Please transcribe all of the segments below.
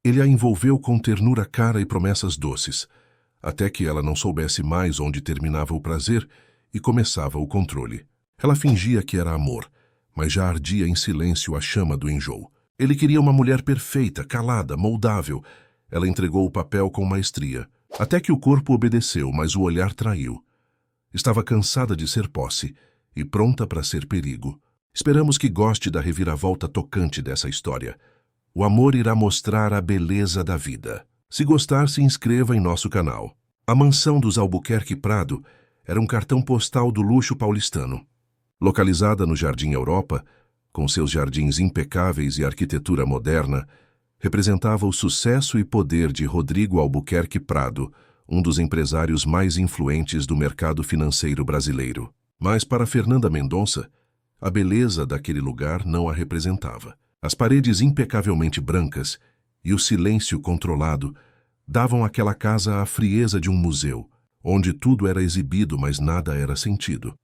Ele a envolveu com ternura cara e promessas doces, até que ela não soubesse mais onde terminava o prazer e começava o controle. Ela fingia que era amor, mas já ardia em silêncio a chama do enjoo. Ele queria uma mulher perfeita, calada, moldável. Ela entregou o papel com maestria, até que o corpo obedeceu, mas o olhar traiu. Estava cansada de ser posse e pronta para ser perigo. Esperamos que goste da reviravolta tocante dessa história. O amor irá mostrar a beleza da vida. Se gostar, se inscreva em nosso canal. A mansão dos Albuquerque Prado era um cartão postal do luxo paulistano. Localizada no Jardim Europa, com seus jardins impecáveis e arquitetura moderna, representava o sucesso e poder de Rodrigo Albuquerque Prado, um dos empresários mais influentes do mercado financeiro brasileiro. Mas para Fernanda Mendonça, a beleza daquele lugar não a representava. As paredes impecavelmente brancas e o silêncio controlado davam àquela casa a frieza de um museu, onde tudo era exibido, mas nada era sentido.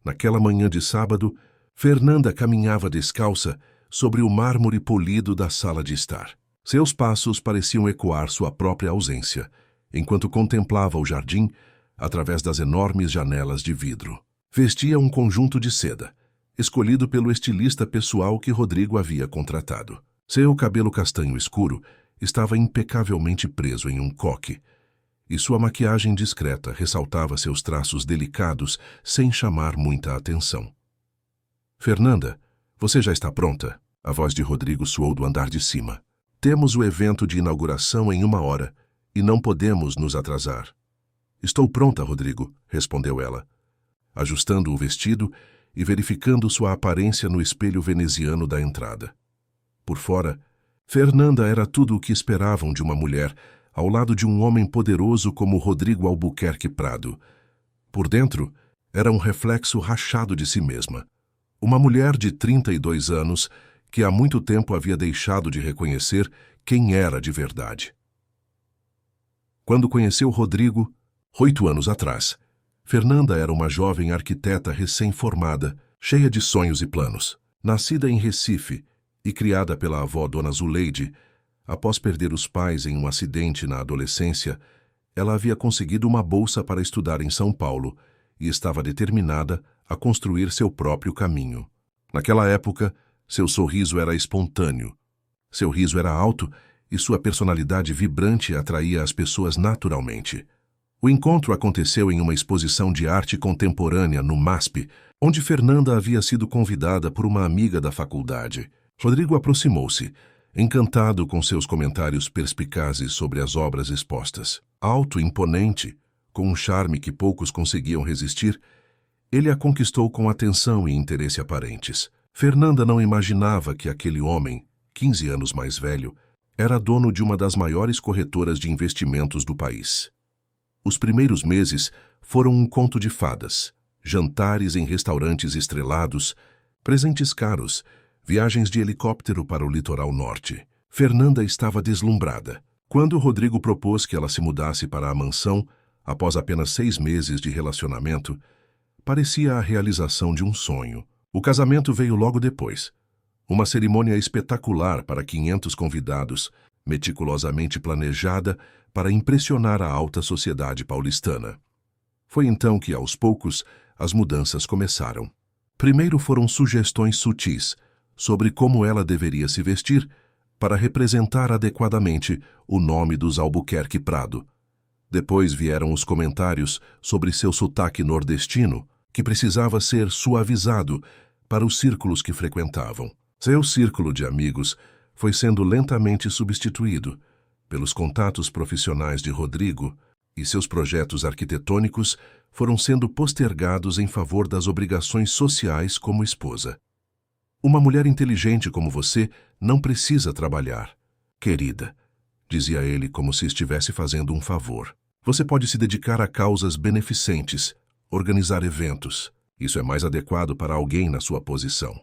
Naquela manhã de sábado, Fernanda caminhava descalça sobre o mármore polido da sala de estar. Seus passos pareciam ecoar sua própria ausência, enquanto contemplava o jardim através das enormes janelas de vidro. Vestia um conjunto de seda, escolhido pelo estilista pessoal que Rodrigo havia contratado. Seu cabelo castanho escuro estava impecavelmente preso em um coque, e sua maquiagem discreta ressaltava seus traços delicados sem chamar muita atenção. "Fernanda, você já está pronta?" A voz de Rodrigo soou do andar de cima. "Temos o evento de inauguração em 1 hora e não podemos nos atrasar." "Estou pronta, Rodrigo", respondeu ela, ajustando o vestido e verificando sua aparência no espelho veneziano da entrada. Por fora, Fernanda era tudo o que esperavam de uma mulher ao lado de um homem poderoso como Rodrigo Albuquerque Prado. Por dentro, era um reflexo rachado de si mesma. Uma mulher de 32 anos que há muito tempo havia deixado de reconhecer quem era de verdade. Quando conheceu Rodrigo, 8 anos atrás, Fernanda era uma jovem arquiteta recém-formada, cheia de sonhos e planos. Nascida em Recife e criada pela avó Dona Zuleide, após perder os pais em um acidente na adolescência, ela havia conseguido uma bolsa para estudar em São Paulo e estava determinada a construir seu próprio caminho. Naquela época, seu sorriso era espontâneo. Seu riso era alto e sua personalidade vibrante atraía as pessoas naturalmente. O encontro aconteceu em uma exposição de arte contemporânea no MASP, onde Fernanda havia sido convidada por uma amiga da faculdade. Rodrigo aproximou-se, encantado com seus comentários perspicazes sobre as obras expostas. Alto, imponente, com um charme que poucos conseguiam resistir, ele a conquistou com atenção e interesse aparentes. Fernanda não imaginava que aquele homem, 15 anos mais velho, era dono de uma das maiores corretoras de investimentos do país. Os primeiros meses foram um conto de fadas, jantares em restaurantes estrelados, presentes caros, viagens de helicóptero para o litoral norte. Fernanda estava deslumbrada. Quando Rodrigo propôs que ela se mudasse para a mansão, após apenas 6 meses de relacionamento, parecia a realização de um sonho. O casamento veio logo depois. Uma cerimônia espetacular para 500 convidados, meticulosamente planejada para impressionar a alta sociedade paulistana. Foi então que, aos poucos, as mudanças começaram. Primeiro foram sugestões sutis sobre como ela deveria se vestir para representar adequadamente o nome dos Albuquerque Prado. Depois vieram os comentários sobre seu sotaque nordestino, que precisava ser suavizado para os círculos que frequentavam. Seu círculo de amigos foi sendo lentamente substituído pelos contatos profissionais de Rodrigo, e seus projetos arquitetônicos foram sendo postergados em favor das obrigações sociais como esposa. "Uma mulher inteligente como você não precisa trabalhar, querida", dizia ele como se estivesse fazendo um favor. "Você pode se dedicar a causas beneficentes, organizar eventos. Isso é mais adequado para alguém na sua posição."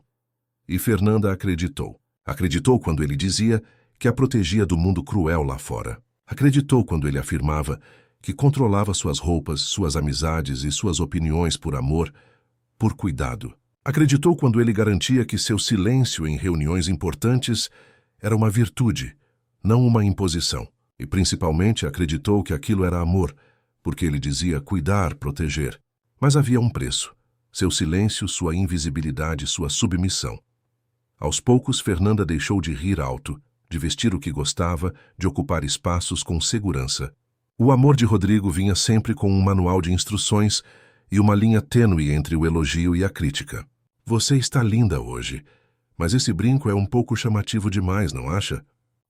E Fernanda acreditou. Acreditou quando ele dizia que a protegia do mundo cruel lá fora. Acreditou quando ele afirmava que controlava suas roupas, suas amizades e suas opiniões por amor, por cuidado. Acreditou quando ele garantia que seu silêncio em reuniões importantes era uma virtude, não uma imposição. E principalmente acreditou que aquilo era amor, porque ele dizia cuidar, proteger. Mas havia um preço: seu silêncio, sua invisibilidade, sua submissão. Aos poucos, Fernanda deixou de rir alto, de vestir o que gostava, de ocupar espaços com segurança. O amor de Rodrigo vinha sempre com um manual de instruções e uma linha tênue entre o elogio e a crítica. Você está linda hoje, mas esse brinco é um pouco chamativo demais, não acha?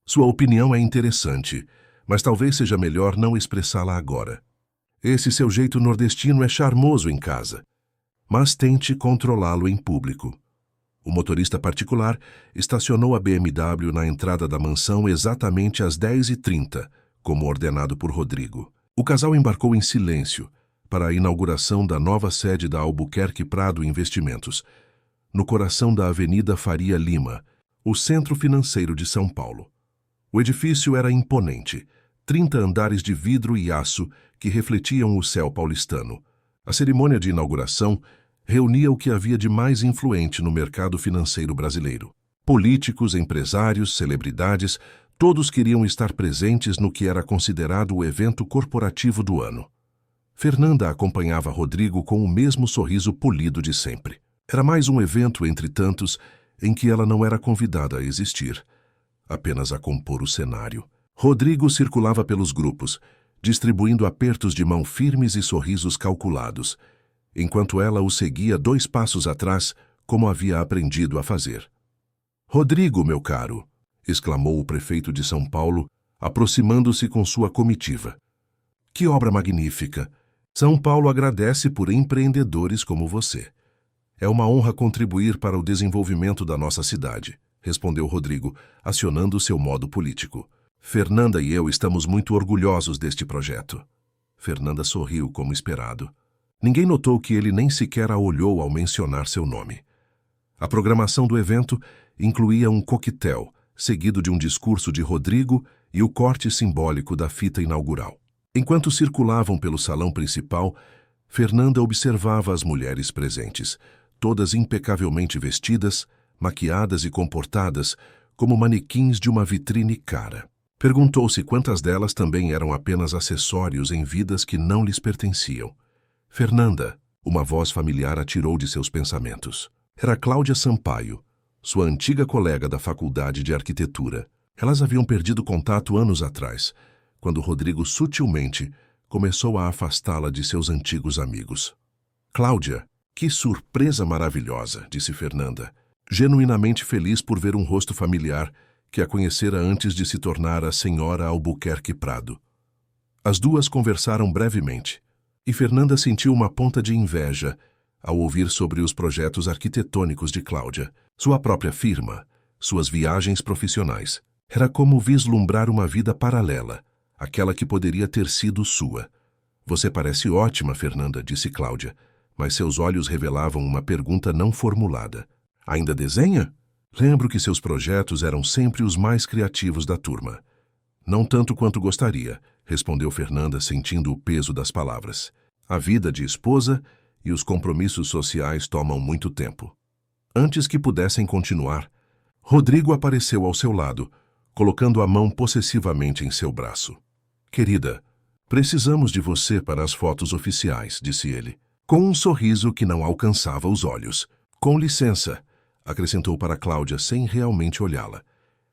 Sua opinião é interessante, mas talvez seja melhor não expressá-la agora. Esse seu jeito nordestino é charmoso em casa, mas tente controlá-lo em público. O motorista particular estacionou a BMW na entrada da mansão exatamente às 10h30, como ordenado por Rodrigo. O casal embarcou em silêncio para a inauguração da nova sede da Albuquerque Prado Investimentos, no coração da Avenida Faria Lima, o centro financeiro de São Paulo. O edifício era imponente, 30 andares de vidro e aço que refletiam o céu paulistano. A cerimônia de inauguração reunia o que havia de mais influente no mercado financeiro brasileiro. Políticos, empresários, celebridades, todos queriam estar presentes no que era considerado o evento corporativo do ano. Fernanda acompanhava Rodrigo com o mesmo sorriso polido de sempre. Era mais um evento entre tantos em que ela não era convidada a existir, apenas a compor o cenário. Rodrigo circulava pelos grupos, distribuindo apertos de mão firmes e sorrisos calculados, enquanto ela o seguia 2 passos atrás, como havia aprendido a fazer. "Rodrigo, meu caro!" exclamou o prefeito de São Paulo, aproximando-se com sua comitiva. "Que obra magnífica! São Paulo agradece por empreendedores como você. É uma honra contribuir para o desenvolvimento da nossa cidade", respondeu Rodrigo, acionando seu modo político. "Fernanda e eu estamos muito orgulhosos deste projeto." Fernanda sorriu como esperado. Ninguém notou que ele nem sequer a olhou ao mencionar seu nome. A programação do evento incluía um coquetel, seguido de um discurso de Rodrigo e o corte simbólico da fita inaugural. Enquanto circulavam pelo salão principal, Fernanda observava as mulheres presentes, todas impecavelmente vestidas, maquiadas e comportadas como manequins de uma vitrine cara. Perguntou-se quantas delas também eram apenas acessórios em vidas que não lhes pertenciam. "Fernanda", uma voz familiar a tirou de seus pensamentos. Era Cláudia Sampaio, sua antiga colega da Faculdade de Arquitetura. Elas haviam perdido contato anos atrás, quando Rodrigo sutilmente começou a afastá-la de seus antigos amigos. "Cláudia, que surpresa maravilhosa", disse Fernanda, genuinamente feliz por ver um rosto familiar que a conhecera antes de se tornar a senhora Albuquerque Prado. As duas conversaram brevemente, e Fernanda sentiu uma ponta de inveja ao ouvir sobre os projetos arquitetônicos de Cláudia, sua própria firma, suas viagens profissionais. Era como vislumbrar uma vida paralela, aquela que poderia ter sido sua. "Você parece ótima, Fernanda", disse Cláudia, mas seus olhos revelavam uma pergunta não formulada. "Ainda desenha?" "Lembro que seus projetos eram sempre os mais criativos da turma." "Não tanto quanto gostaria", respondeu Fernanda, sentindo o peso das palavras. "A vida de esposa e os compromissos sociais tomam muito tempo." Antes que pudessem continuar, Rodrigo apareceu ao seu lado, colocando a mão possessivamente em seu braço. "Querida, precisamos de você para as fotos oficiais", disse ele, com um sorriso que não alcançava os olhos. "Com licença", acrescentou para Cláudia sem realmente olhá-la.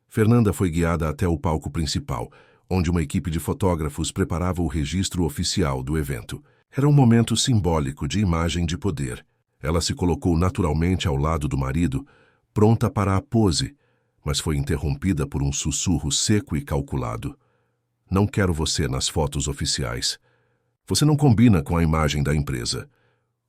Fernanda foi guiada até o palco principal, onde uma equipe de fotógrafos preparava o registro oficial do evento. Era um momento simbólico de imagem de poder. Ela se colocou naturalmente ao lado do marido, pronta para a pose, mas foi interrompida por um sussurro seco e calculado. "Não quero você nas fotos oficiais. Você não combina com a imagem da empresa."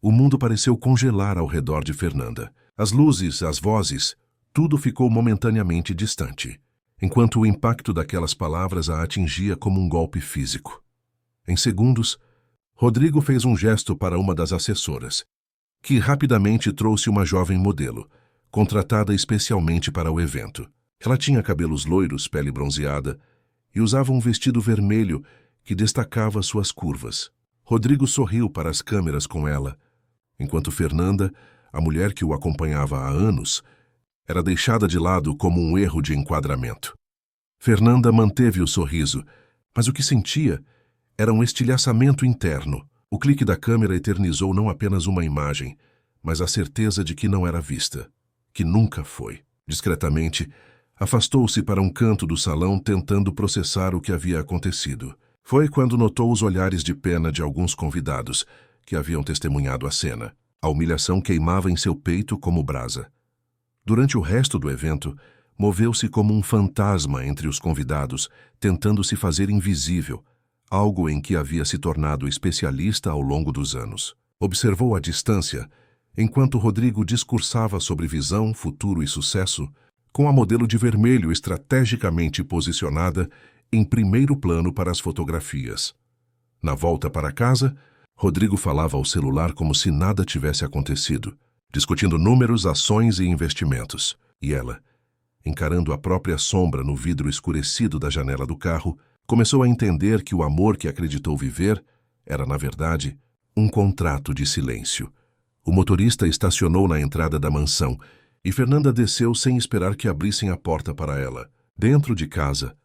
O mundo pareceu congelar ao redor de Fernanda. As luzes, as vozes, tudo ficou momentaneamente distante, enquanto o impacto daquelas palavras a atingia como um golpe físico. Em segundos, Rodrigo fez um gesto para uma das assessoras, que rapidamente trouxe uma jovem modelo, contratada especialmente para o evento. Ela tinha cabelos loiros, pele bronzeada, e usava um vestido vermelho que destacava suas curvas. Rodrigo sorriu para as câmeras com ela, enquanto Fernanda, a mulher que o acompanhava há anos, era deixada de lado como um erro de enquadramento. Fernanda manteve o sorriso, mas o que sentia era um estilhaçamento interno. O clique da câmera eternizou não apenas uma imagem, mas a certeza de que não era vista, que nunca foi. Discretamente, afastou-se para um canto do salão tentando processar o que havia acontecido. Foi quando notou os olhares de pena de alguns convidados que haviam testemunhado a cena. A humilhação queimava em seu peito como brasa. Durante o resto do evento, moveu-se como um fantasma entre os convidados, tentando se fazer invisível, algo em que havia se tornado especialista ao longo dos anos. Observou à distância, enquanto Rodrigo discursava sobre visão, futuro e sucesso, com a modelo de vermelho estrategicamente posicionada em primeiro plano para as fotografias. Na volta para casa, Rodrigo falava ao celular como se nada tivesse acontecido, discutindo números, ações e investimentos. E ela, encarando a própria sombra no vidro escurecido da janela do carro, começou a entender que o amor que acreditou viver era, na verdade, um contrato de silêncio. O motorista estacionou na entrada da mansão e Fernanda desceu sem esperar que abrissem a porta para ela. Dentro de casa,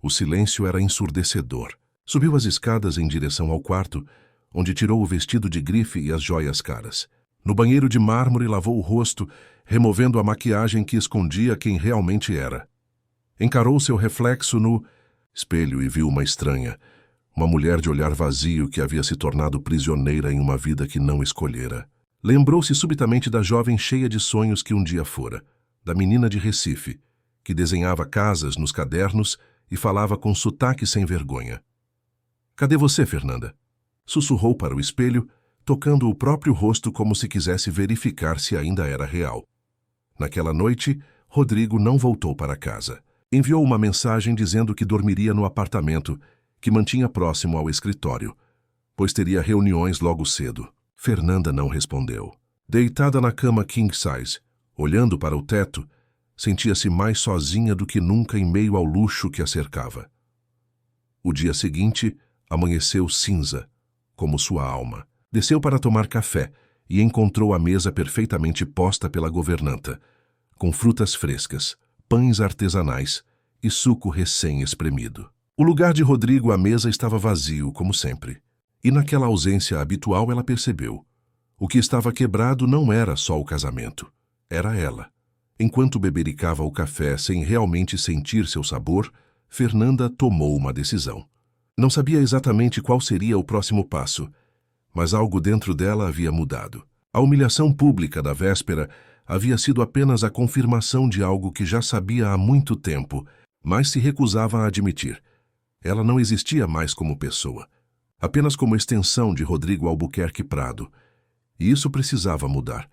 o silêncio era ensurdecedor. Subiu as escadas em direção ao quarto, onde tirou o vestido de grife e as joias caras. No banheiro de mármore lavou o rosto, removendo a maquiagem que escondia quem realmente era. Encarou seu reflexo no espelho e viu uma estranha, uma mulher de olhar vazio que havia se tornado prisioneira em uma vida que não escolhera. Lembrou-se subitamente da jovem cheia de sonhos que um dia fora, da menina de Recife, que desenhava casas nos cadernos e falava com sotaque sem vergonha. "Cadê você, Fernanda?" Sussurrou para o espelho, tocando o próprio rosto como se quisesse verificar se ainda era real. Naquela noite, Rodrigo não voltou para casa. Enviou uma mensagem dizendo que dormiria no apartamento, que mantinha próximo ao escritório, pois teria reuniões logo cedo. Fernanda não respondeu. Deitada na cama king size, olhando para o teto, sentia-se mais sozinha do que nunca em meio ao luxo que a cercava. O dia seguinte amanheceu cinza, como sua alma. Desceu para tomar café e encontrou a mesa perfeitamente posta pela governanta, com frutas frescas, pães artesanais e suco recém-espremido. O lugar de Rodrigo à mesa estava vazio, como sempre. E naquela ausência habitual ela percebeu. O que estava quebrado não era só o casamento, era ela. Enquanto bebericava o café sem realmente sentir seu sabor, Fernanda tomou uma decisão. Não sabia exatamente qual seria o próximo passo, mas algo dentro dela havia mudado. A humilhação pública da véspera havia sido apenas a confirmação de algo que já sabia há muito tempo, mas se recusava a admitir. Ela não existia mais como pessoa, apenas como extensão de Rodrigo Albuquerque Prado. E isso precisava mudar.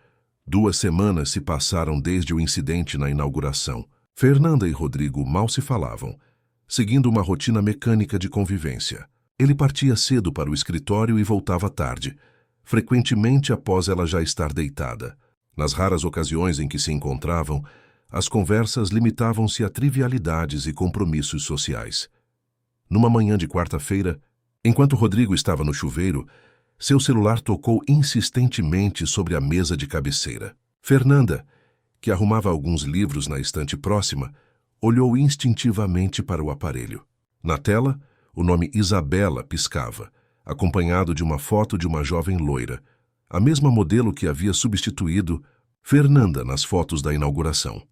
2 semanas se passaram desde o incidente na inauguração. Fernanda e Rodrigo mal se falavam, seguindo uma rotina mecânica de convivência. Ele partia cedo para o escritório e voltava tarde, frequentemente após ela já estar deitada. Nas raras ocasiões em que se encontravam, as conversas limitavam-se a trivialidades e compromissos sociais. Numa manhã de quarta-feira, enquanto Rodrigo estava no chuveiro, seu celular tocou insistentemente sobre a mesa de cabeceira. Fernanda, que arrumava alguns livros na estante próxima, olhou instintivamente para o aparelho. Na tela, o nome Isabela piscava, acompanhado de uma foto de uma jovem loira, a mesma modelo que havia substituído Fernanda nas fotos da inauguração.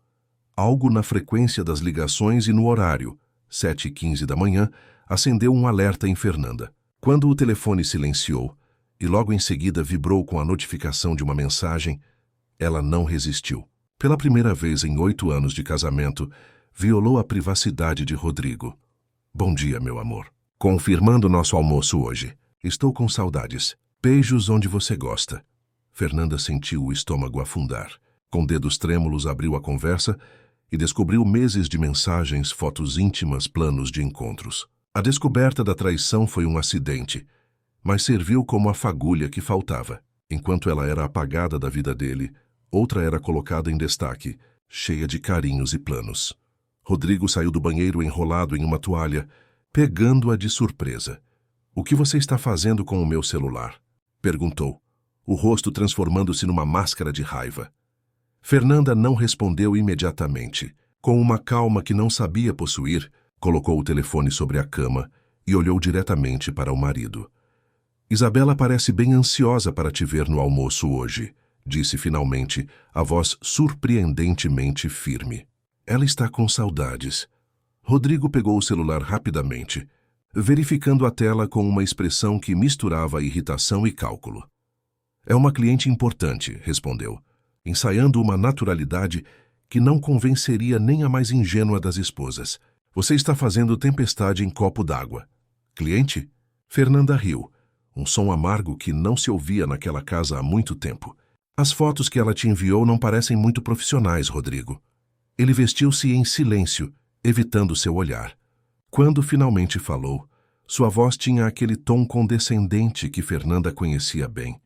Algo na frequência das ligações e no horário, 7h15 da manhã, acendeu um alerta em Fernanda. Quando o telefone silenciou e logo em seguida vibrou com a notificação de uma mensagem, ela não resistiu. Pela primeira vez em 8 anos de casamento, violou a privacidade de Rodrigo. "Bom dia, meu amor. Confirmando nosso almoço hoje. Estou com saudades. Beijos onde você gosta." Fernanda sentiu o estômago afundar. Com dedos trêmulos abriu a conversa e descobriu meses de mensagens, fotos íntimas, planos de encontros. A descoberta da traição foi um acidente, mas serviu como a fagulha que faltava. Enquanto ela era apagada da vida dele, outra era colocada em destaque, cheia de carinhos e planos. Rodrigo saiu do banheiro enrolado em uma toalha, pegando-a de surpresa. "O que você está fazendo com o meu celular?" perguntou, o rosto transformando-se numa máscara de raiva. Fernanda não respondeu imediatamente. Com uma calma que não sabia possuir, Colocou o telefone sobre a cama e olhou diretamente para o marido. Isabela parece bem ansiosa para te ver no almoço hoje, disse finalmente, a voz surpreendentemente firme. Ela está com saudades. Rodrigo pegou o celular rapidamente, verificando a tela com uma expressão que misturava irritação e cálculo. É uma cliente importante, respondeu, ensaiando uma naturalidade que não convenceria nem a mais ingênua das esposas. Você está fazendo tempestade em copo d'água. Cliente? Fernanda riu, um som amargo que não se ouvia naquela casa há muito tempo. As fotos que ela te enviou não parecem muito profissionais, Rodrigo. Ele vestiu-se em silêncio, evitando seu olhar. Quando finalmente falou, sua voz tinha aquele tom condescendente que Fernanda conhecia bem.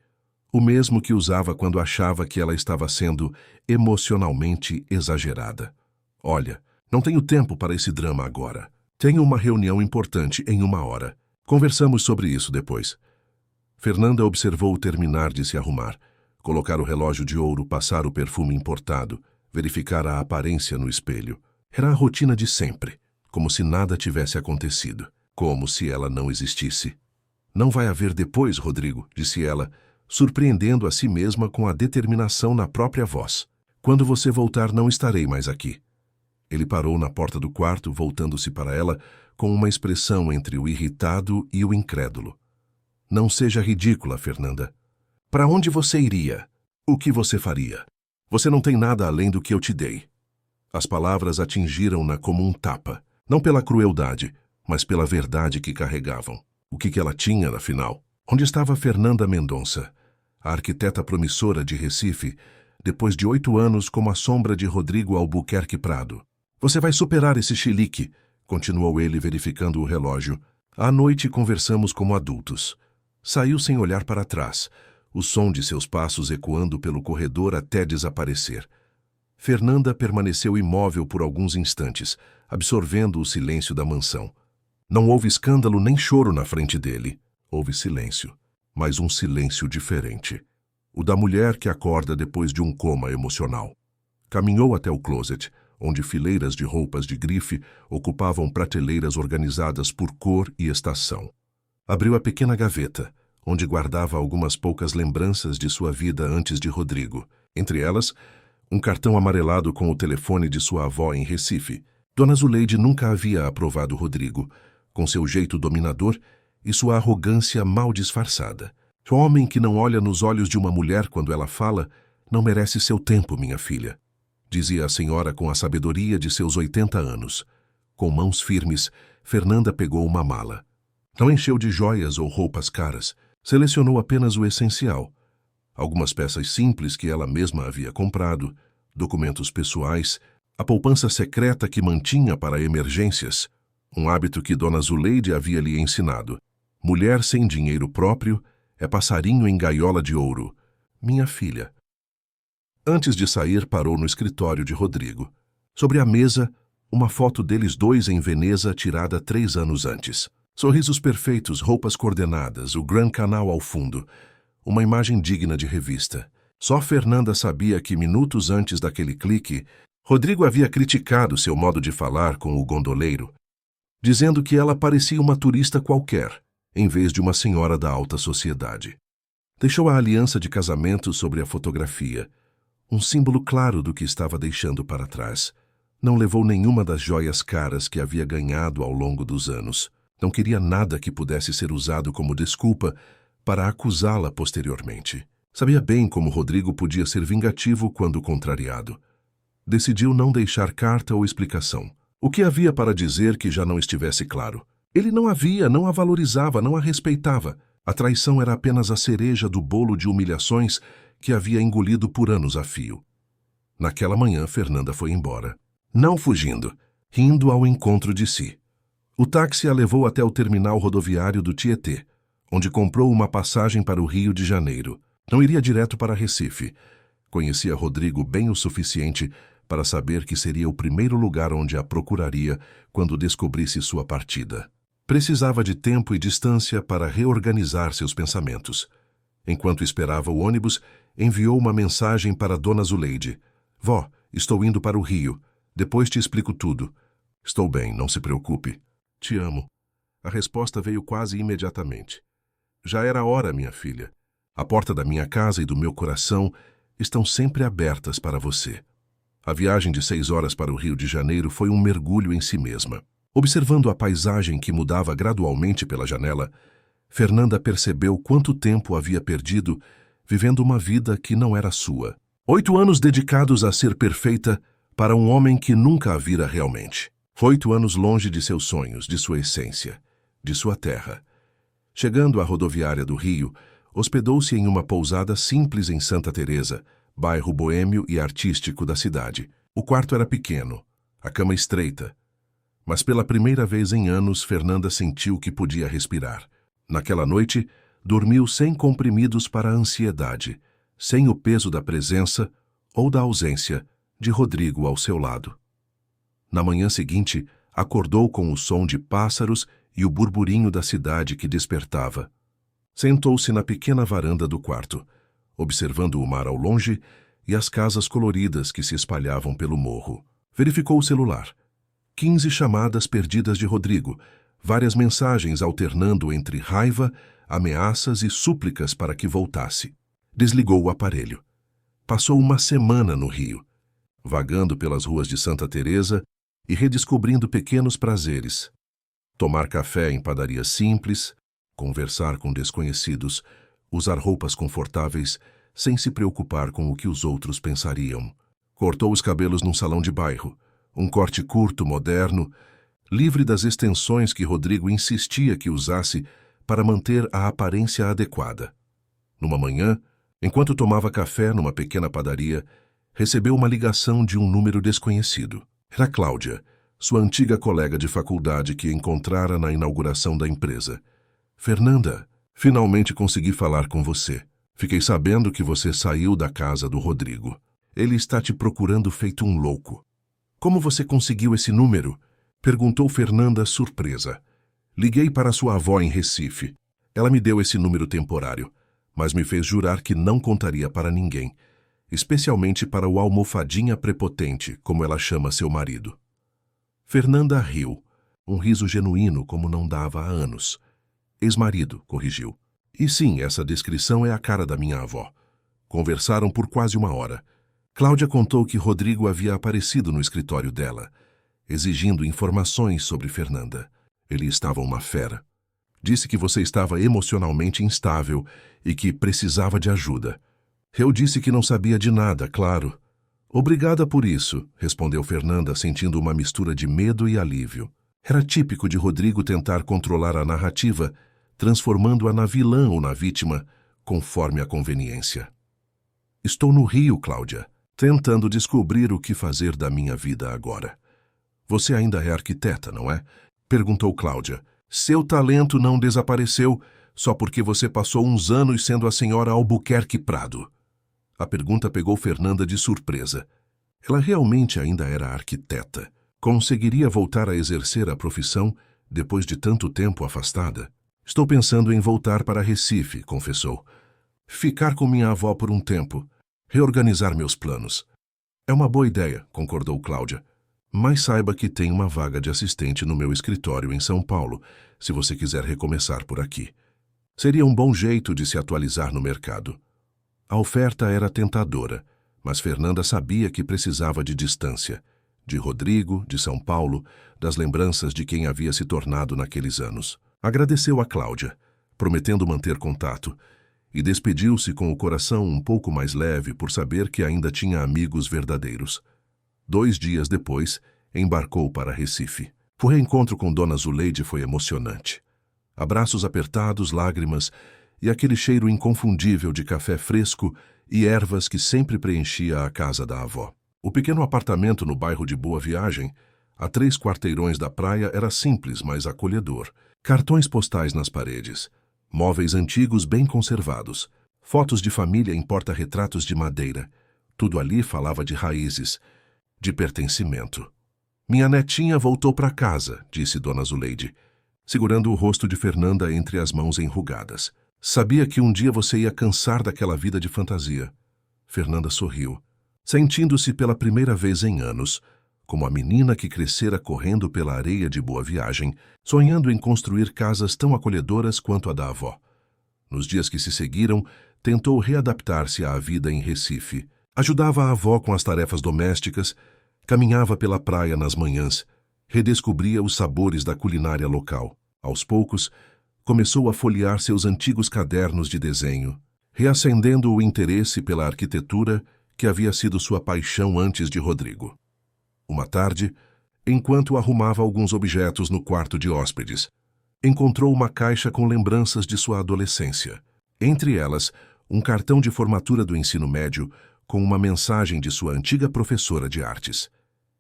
O mesmo que usava quando achava que ela estava sendo emocionalmente exagerada. Olha, não tenho tempo para esse drama agora. Tenho uma reunião importante em 1 hora. Conversamos sobre isso depois. Fernanda observou-o terminar de se arrumar, colocar o relógio de ouro, passar o perfume importado, verificar a aparência no espelho. Era a rotina de sempre, como se nada tivesse acontecido, como se ela não existisse. Não vai haver depois, Rodrigo, disse ela, surpreendendo a si mesma com a determinação na própria voz. Quando você voltar, não estarei mais aqui. Ele parou na porta do quarto, voltando-se para ela, com uma expressão entre o irritado e o incrédulo. Não seja ridícula, Fernanda. Para onde você iria? O que você faria? Você não tem nada além do que eu te dei. As palavras atingiram-na como um tapa, não pela crueldade, mas pela verdade que carregavam. O que ela tinha, afinal? Onde estava Fernanda Mendonça, a arquiteta promissora de Recife, depois de 8 anos como a sombra de Rodrigo Albuquerque Prado? Você vai superar esse chilique, continuou ele verificando o relógio. À noite conversamos como adultos. Saiu sem olhar para trás, o som de seus passos ecoando pelo corredor até desaparecer. Fernanda permaneceu imóvel por alguns instantes, absorvendo o silêncio da mansão. Não houve escândalo nem choro na frente dele. Houve silêncio, mas um silêncio diferente. O da mulher que acorda depois de um coma emocional. Caminhou até o closet, onde fileiras de roupas de grife ocupavam prateleiras organizadas por cor e estação. Abriu a pequena gaveta, onde guardava algumas poucas lembranças de sua vida antes de Rodrigo. Entre elas, um cartão amarelado com o telefone de sua avó em Recife. Dona Zuleide nunca havia aprovado Rodrigo, com seu jeito dominador e sua arrogância mal disfarçada. O homem que não olha nos olhos de uma mulher quando ela fala não merece seu tempo, minha filha, dizia a senhora com a sabedoria de seus 80 anos. Com mãos firmes, Fernanda pegou uma mala. Não encheu de joias ou roupas caras, selecionou apenas o essencial. Algumas peças simples que ela mesma havia comprado, documentos pessoais, a poupança secreta que mantinha para emergências, um hábito que Dona Zuleide havia lhe ensinado. Mulher sem dinheiro próprio é passarinho em gaiola de ouro. Minha filha. Antes de sair, parou no escritório de Rodrigo. Sobre a mesa, uma foto deles dois em Veneza tirada 3 anos antes. Sorrisos perfeitos, roupas coordenadas, o Grand Canal ao fundo. Uma imagem digna de revista. Só Fernanda sabia que minutos antes daquele clique, Rodrigo havia criticado seu modo de falar com o gondoleiro, dizendo que ela parecia uma turista qualquer, em vez de uma senhora da alta sociedade. Deixou a aliança de casamento sobre a fotografia, um símbolo claro do que estava deixando para trás. Não levou nenhuma das joias caras que havia ganhado ao longo dos anos. Não queria nada que pudesse ser usado como desculpa para acusá-la posteriormente. Sabia bem como Rodrigo podia ser vingativo quando contrariado. Decidiu não deixar carta ou explicação. O que havia para dizer que já não estivesse claro? Ele não a valorizava, não a respeitava. A traição era apenas a cereja do bolo de humilhações que havia engolido por anos a fio. Naquela manhã, Fernanda foi embora. Não fugindo, rindo ao encontro de si. O táxi a levou até o terminal rodoviário do Tietê, onde comprou uma passagem para o Rio de Janeiro. Não iria direto para Recife. Conhecia Rodrigo bem o suficiente para saber que seria o primeiro lugar onde a procuraria quando descobrisse sua partida. Precisava de tempo e distância para reorganizar seus pensamentos. Enquanto esperava o ônibus, enviou uma mensagem para Dona Zuleide. Vó, estou indo para o Rio. Depois te explico tudo. Estou bem, não se preocupe. Te amo. A resposta veio quase imediatamente. Já era hora, minha filha. A porta da minha casa e do meu coração estão sempre abertas para você. A viagem de 6 horas para o Rio de Janeiro foi um mergulho em si mesma. Observando a paisagem que mudava gradualmente pela janela, Fernanda percebeu quanto tempo havia perdido vivendo uma vida que não era sua. 8 anos dedicados a ser perfeita para um homem que nunca a vira realmente. 8 anos longe de seus sonhos, de sua essência, de sua terra. Chegando à rodoviária do Rio, hospedou-se em uma pousada simples em Santa Teresa, bairro boêmio e artístico da cidade. O quarto era pequeno, a cama estreita, mas pela primeira vez em anos Fernanda sentiu que podia respirar. Naquela noite, dormiu sem comprimidos para a ansiedade, sem o peso da presença ou da ausência de Rodrigo ao seu lado. Na manhã seguinte, acordou com o som de pássaros e o burburinho da cidade que despertava. Sentou-se na pequena varanda do quarto, observando o mar ao longe e as casas coloridas que se espalhavam pelo morro. Verificou o celular. 15 chamadas perdidas de Rodrigo, várias mensagens alternando entre raiva, ameaças e súplicas para que voltasse. Desligou o aparelho. Passou uma semana no Rio, vagando pelas ruas de Santa Teresa e redescobrindo pequenos prazeres. Tomar café em padarias simples, conversar com desconhecidos, usar roupas confortáveis sem se preocupar com o que os outros pensariam. Cortou os cabelos num salão de bairro, um corte curto, moderno, livre das extensões que Rodrigo insistia que usasse para manter a aparência adequada. Numa manhã, enquanto tomava café numa pequena padaria, recebeu uma ligação de um número desconhecido. Era Cláudia, sua antiga colega de faculdade que encontrara na inauguração da empresa. Fernanda, finalmente consegui falar com você. Fiquei sabendo que você saiu da casa do Rodrigo. Ele está te procurando feito um louco. Como você conseguiu esse número? Perguntou Fernanda, surpresa. Liguei para sua avó em Recife. Ela me deu esse número temporário, mas me fez jurar que não contaria para ninguém, especialmente para o almofadinha prepotente, como ela chama seu marido. Fernanda riu, um riso genuíno como não dava há anos. Ex-marido, corrigiu. E sim, essa descrição é a cara da minha avó. Conversaram por quase 1 hora. Cláudia contou que Rodrigo havia aparecido no escritório dela, exigindo informações sobre Fernanda. Ele estava uma fera. Disse que você estava emocionalmente instável e que precisava de ajuda. Eu disse que não sabia de nada, claro. Obrigada por isso, respondeu Fernanda, sentindo uma mistura de medo e alívio. Era típico de Rodrigo tentar controlar a narrativa, transformando-a na vilã ou na vítima, conforme a conveniência. Estou no Rio, Cláudia, tentando descobrir o que fazer da minha vida agora. Você ainda é arquiteta, não é? Perguntou Cláudia. Seu talento não desapareceu só porque você passou uns anos sendo a senhora Albuquerque Prado. A pergunta pegou Fernanda de surpresa. Ela realmente ainda era arquiteta. Conseguiria voltar a exercer a profissão depois de tanto tempo afastada? Estou pensando em voltar para Recife, confessou. Ficar com minha avó por um tempo. Reorganizar meus planos. É uma boa ideia, concordou Cláudia. Mas saiba que tem uma vaga de assistente no meu escritório em São Paulo, se você quiser recomeçar por aqui. Seria um bom jeito de se atualizar no mercado. A oferta era tentadora, mas Fernanda sabia que precisava de distância. De Rodrigo, de São Paulo, das lembranças de quem havia se tornado naqueles anos. Agradeceu a Cláudia, prometendo manter contato, e despediu-se com o coração um pouco mais leve por saber que ainda tinha amigos verdadeiros. 2 dias depois, embarcou para Recife. O reencontro com Dona Zuleide foi emocionante. Abraços apertados, lágrimas e aquele cheiro inconfundível de café fresco e ervas que sempre preenchia a casa da avó. O pequeno apartamento no bairro de Boa Viagem, a 3 quarteirões da praia, era simples, mas acolhedor. Cartões postais nas paredes, móveis antigos bem conservados, fotos de família em porta-retratos de madeira. Tudo ali falava de raízes, de pertencimento. Minha netinha voltou para casa, disse Dona Zuleide, segurando o rosto de Fernanda entre as mãos enrugadas. Sabia que um dia você ia cansar daquela vida de fantasia. Fernanda sorriu, sentindo-se pela primeira vez em anos como a menina que crescera correndo pela areia de Boa Viagem, sonhando em construir casas tão acolhedoras quanto a da avó. Nos dias que se seguiram, tentou readaptar-se à vida em Recife. Ajudava a avó com as tarefas domésticas, caminhava pela praia nas manhãs, redescobria os sabores da culinária local. Aos poucos, começou a folhear seus antigos cadernos de desenho, reacendendo o interesse pela arquitetura que havia sido sua paixão antes de Rodrigo. Uma tarde, enquanto arrumava alguns objetos no quarto de hóspedes, encontrou uma caixa com lembranças de sua adolescência. Entre elas, um cartão de formatura do ensino médio com uma mensagem de sua antiga professora de artes.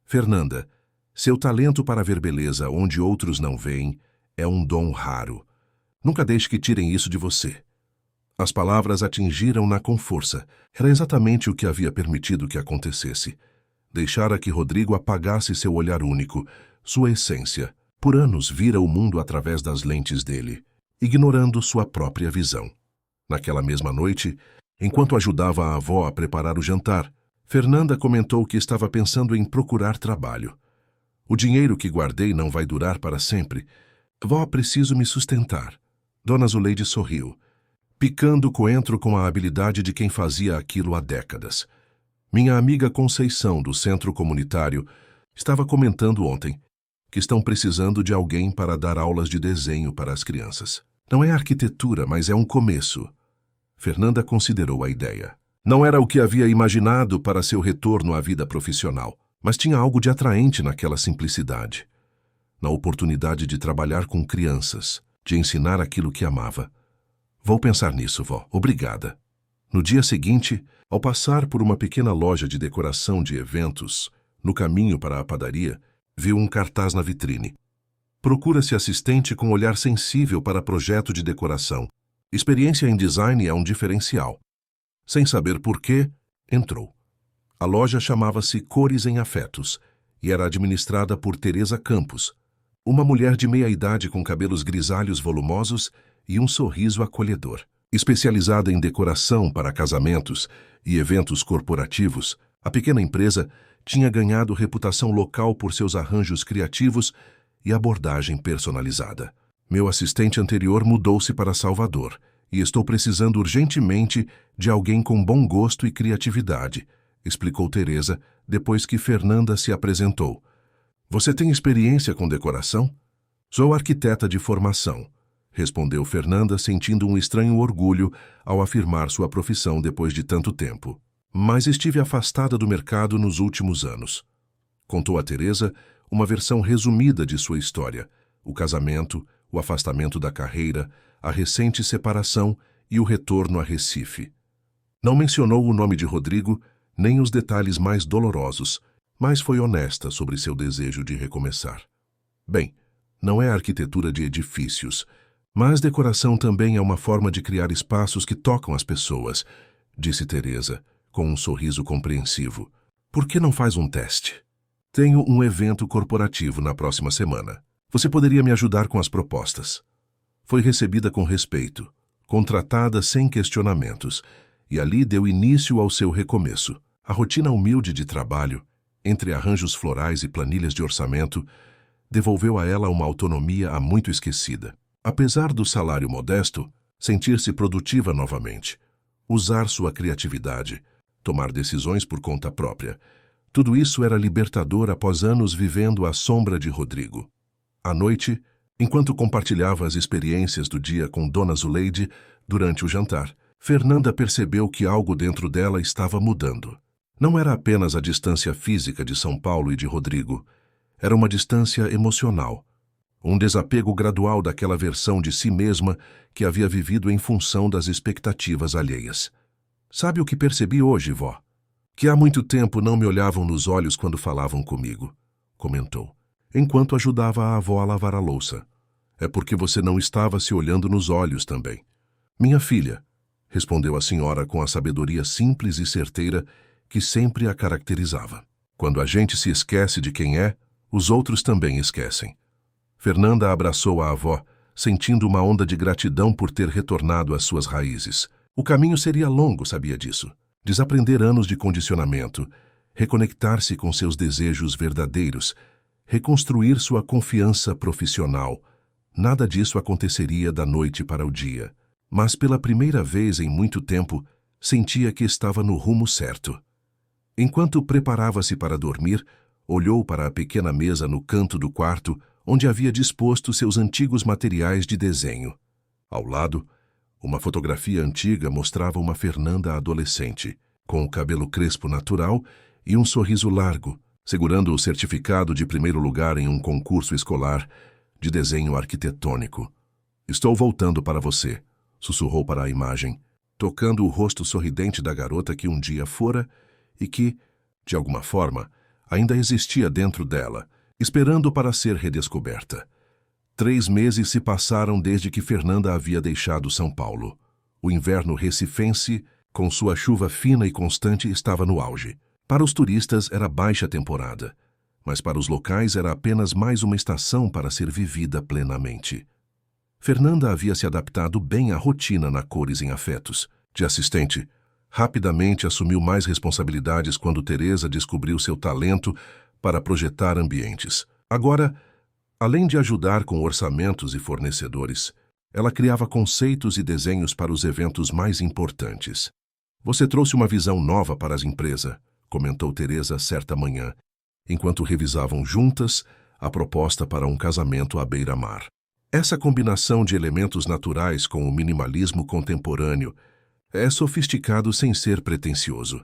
Fernanda, seu talento para ver beleza onde outros não veem é um dom raro. Nunca deixe que tirem isso de você. As palavras atingiram-na com força. Era exatamente o que havia permitido que acontecesse. Deixara que Rodrigo apagasse seu olhar único, sua essência. Por anos vira o mundo através das lentes dele, ignorando sua própria visão. Naquela mesma noite, enquanto ajudava a avó a preparar o jantar, Fernanda comentou que estava pensando em procurar trabalho. O dinheiro que guardei não vai durar para sempre. Vó, preciso me sustentar. Dona Zuleide sorriu, picando coentro com a habilidade de quem fazia aquilo há décadas. Minha amiga Conceição, do Centro Comunitário, estava comentando ontem que estão precisando de alguém para dar aulas de desenho para as crianças. Não é arquitetura, mas é um começo. Fernanda considerou a ideia. Não era o que havia imaginado para seu retorno à vida profissional, mas tinha algo de atraente naquela simplicidade. Na oportunidade de trabalhar com crianças, de ensinar aquilo que amava. Vou pensar nisso, vó. Obrigada. No dia seguinte, ao passar por uma pequena loja de decoração de eventos, no caminho para a padaria, viu um cartaz na vitrine. Procura-se assistente com olhar sensível para projeto de decoração. Experiência em design é um diferencial. Sem saber por quê, entrou. A loja chamava-se Cores em Afetos e era administrada por Teresa Campos, uma mulher de meia-idade com cabelos grisalhos volumosos e um sorriso acolhedor. Especializada em decoração para casamentos e eventos corporativos, a pequena empresa tinha ganhado reputação local por seus arranjos criativos e abordagem personalizada. Meu assistente anterior mudou-se para Salvador e estou precisando urgentemente de alguém com bom gosto e criatividade, explicou Teresa depois que Fernanda se apresentou. Você tem experiência com decoração? Sou arquiteta de formação, respondeu Fernanda, sentindo um estranho orgulho ao afirmar sua profissão depois de tanto tempo. Mas estive afastada do mercado nos últimos anos. Contou a Teresa uma versão resumida de sua história, o casamento, o afastamento da carreira, a recente separação e o retorno a Recife. Não mencionou o nome de Rodrigo, nem os detalhes mais dolorosos, mas foi honesta sobre seu desejo de recomeçar. Bem, não é arquitetura de edifícios, mas decoração também é uma forma de criar espaços que tocam as pessoas, disse Teresa, com um sorriso compreensivo. Por que não faz um teste? Tenho um evento corporativo na próxima semana. Você poderia me ajudar com as propostas. Foi recebida com respeito, contratada sem questionamentos, e ali deu início ao seu recomeço. A rotina humilde de trabalho, entre arranjos florais e planilhas de orçamento, devolveu a ela uma autonomia há muito esquecida. Apesar do salário modesto, sentir-se produtiva novamente, usar sua criatividade, tomar decisões por conta própria. Tudo isso era libertador após anos vivendo à sombra de Rodrigo. À noite, enquanto compartilhava as experiências do dia com Dona Zuleide durante o jantar, Fernanda percebeu que algo dentro dela estava mudando. Não era apenas a distância física de São Paulo e de Rodrigo, era uma distância emocional. Um desapego gradual daquela versão de si mesma que havia vivido em função das expectativas alheias. Sabe o que percebi hoje, vó? Que há muito tempo não me olhavam nos olhos quando falavam comigo, comentou, enquanto ajudava a avó a lavar a louça. É porque você não estava se olhando nos olhos também. Minha filha, respondeu a senhora com a sabedoria simples e certeira que sempre a caracterizava. Quando a gente se esquece de quem é, os outros também esquecem. Fernanda abraçou a avó, sentindo uma onda de gratidão por ter retornado às suas raízes. O caminho seria longo, sabia disso. Desaprender anos de condicionamento, reconectar-se com seus desejos verdadeiros, reconstruir sua confiança profissional. Nada disso aconteceria da noite para o dia. Mas pela primeira vez em muito tempo, sentia que estava no rumo certo. Enquanto preparava-se para dormir, olhou para a pequena mesa no canto do quarto, onde havia disposto seus antigos materiais de desenho. Ao lado, uma fotografia antiga mostrava uma Fernanda adolescente, com o cabelo crespo natural e um sorriso largo, segurando o certificado de primeiro lugar em um concurso escolar de desenho arquitetônico. "Estou voltando para você", sussurrou para a imagem, tocando o rosto sorridente da garota que um dia fora e que, de alguma forma, ainda existia dentro dela, esperando para ser redescoberta. 3 meses se passaram desde que Fernanda havia deixado São Paulo. O inverno recifense, com sua chuva fina e constante, estava no auge. Para os turistas era baixa temporada, mas para os locais era apenas mais uma estação para ser vivida plenamente. Fernanda havia se adaptado bem à rotina na Cores em Afetos. De assistente, rapidamente assumiu mais responsabilidades quando Teresa descobriu seu talento para projetar ambientes. Agora, além de ajudar com orçamentos e fornecedores, ela criava conceitos e desenhos para os eventos mais importantes. "Você trouxe uma visão nova para as empresas", comentou Teresa certa manhã, enquanto revisavam juntas a proposta para um casamento à beira-mar. Essa combinação de elementos naturais com o minimalismo contemporâneo é sofisticado sem ser pretensioso.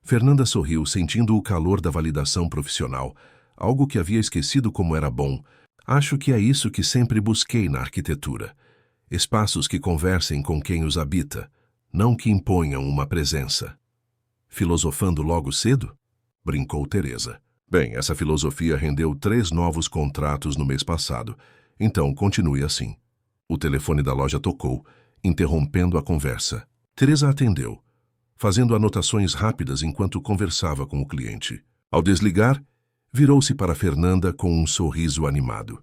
Fernanda sorriu, sentindo o calor da validação profissional, algo que havia esquecido como era bom. "Acho que é isso que sempre busquei na arquitetura. Espaços que conversem com quem os habita, não que imponham uma presença." "Filosofando logo cedo?", brincou Teresa. "Bem, essa filosofia rendeu 3 novos contratos no mês passado, então continue assim." O telefone da loja tocou, interrompendo a conversa. Teresa atendeu, fazendo anotações rápidas enquanto conversava com o cliente. Ao desligar, virou-se para Fernanda com um sorriso animado.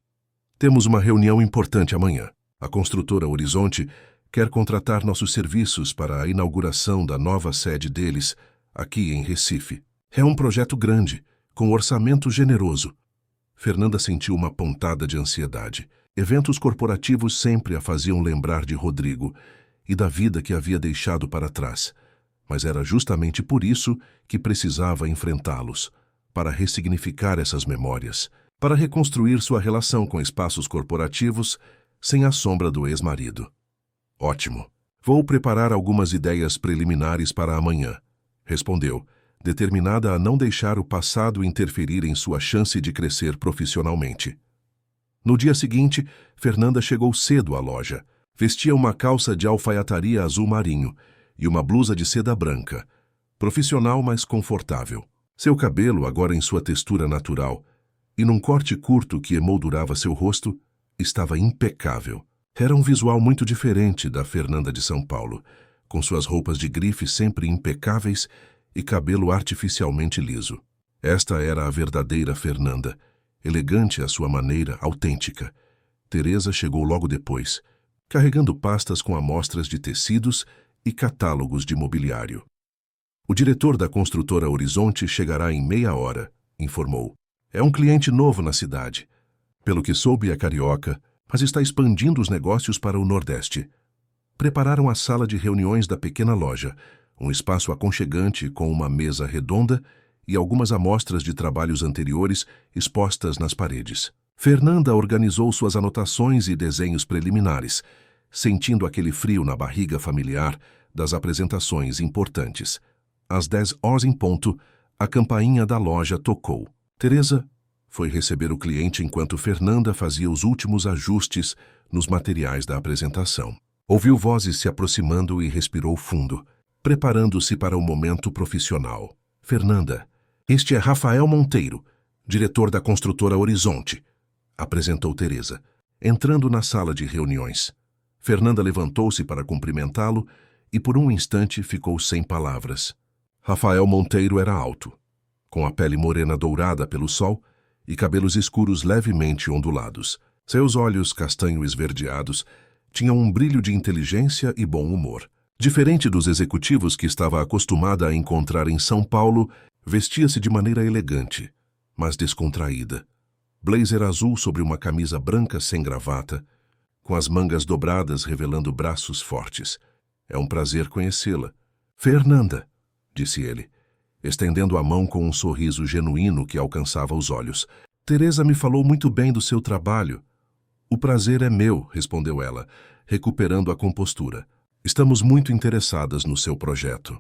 "Temos uma reunião importante amanhã. A construtora Horizonte quer contratar nossos serviços para a inauguração da nova sede deles, aqui em Recife. É um projeto grande, com orçamento generoso." Fernanda sentiu uma pontada de ansiedade. Eventos corporativos sempre a faziam lembrar de Rodrigo e da vida que havia deixado para trás, mas era justamente por isso que precisava enfrentá-los, para ressignificar essas memórias, para reconstruir sua relação com espaços corporativos sem a sombra do ex-marido. "Ótimo. Vou preparar algumas ideias preliminares para amanhã", respondeu, determinada a não deixar o passado interferir em sua chance de crescer profissionalmente. No dia seguinte, Fernanda chegou cedo à loja. Vestia uma calça de alfaiataria azul marinho e uma blusa de seda branca, profissional, mas confortável. Seu cabelo, agora em sua textura natural, e num corte curto que emoldurava seu rosto, estava impecável. Era um visual muito diferente da Fernanda de São Paulo, com suas roupas de grife sempre impecáveis e cabelo artificialmente liso. Esta era a verdadeira Fernanda, elegante à sua maneira, autêntica. Teresa chegou logo depois, carregando pastas com amostras de tecidos e catálogos de mobiliário. "O diretor da construtora Horizonte chegará em meia hora", informou. "É um cliente novo na cidade. Pelo que soube, é carioca, mas está expandindo os negócios para o Nordeste." Prepararam a sala de reuniões da pequena loja, um espaço aconchegante com uma mesa redonda e algumas amostras de trabalhos anteriores expostas nas paredes. Fernanda organizou suas anotações e desenhos preliminares, sentindo aquele frio na barriga familiar das apresentações importantes. Às 10h em ponto, a campainha da loja tocou. Teresa foi receber o cliente enquanto Fernanda fazia os últimos ajustes nos materiais da apresentação. Ouviu vozes se aproximando e respirou fundo, preparando-se para o momento profissional. "Fernanda, este é Rafael Monteiro, diretor da construtora Horizonte", apresentou Teresa, entrando na sala de reuniões. Fernanda levantou-se para cumprimentá-lo e por um instante ficou sem palavras. Rafael Monteiro era alto, com a pele morena dourada pelo sol e cabelos escuros levemente ondulados. Seus olhos castanho-esverdeados tinham um brilho de inteligência e bom humor. Diferente dos executivos que estava acostumada a encontrar em São Paulo, Vestia-se de maneira elegante, mas descontraída. Blazer azul sobre uma camisa branca sem gravata, com as mangas dobradas revelando braços fortes. É um prazer conhecê-la. Fernanda, disse ele, estendendo a mão com um sorriso genuíno que alcançava os olhos. Teresa me falou muito bem do seu trabalho. O prazer é meu, respondeu ela, recuperando a compostura. Estamos muito interessadas no seu projeto.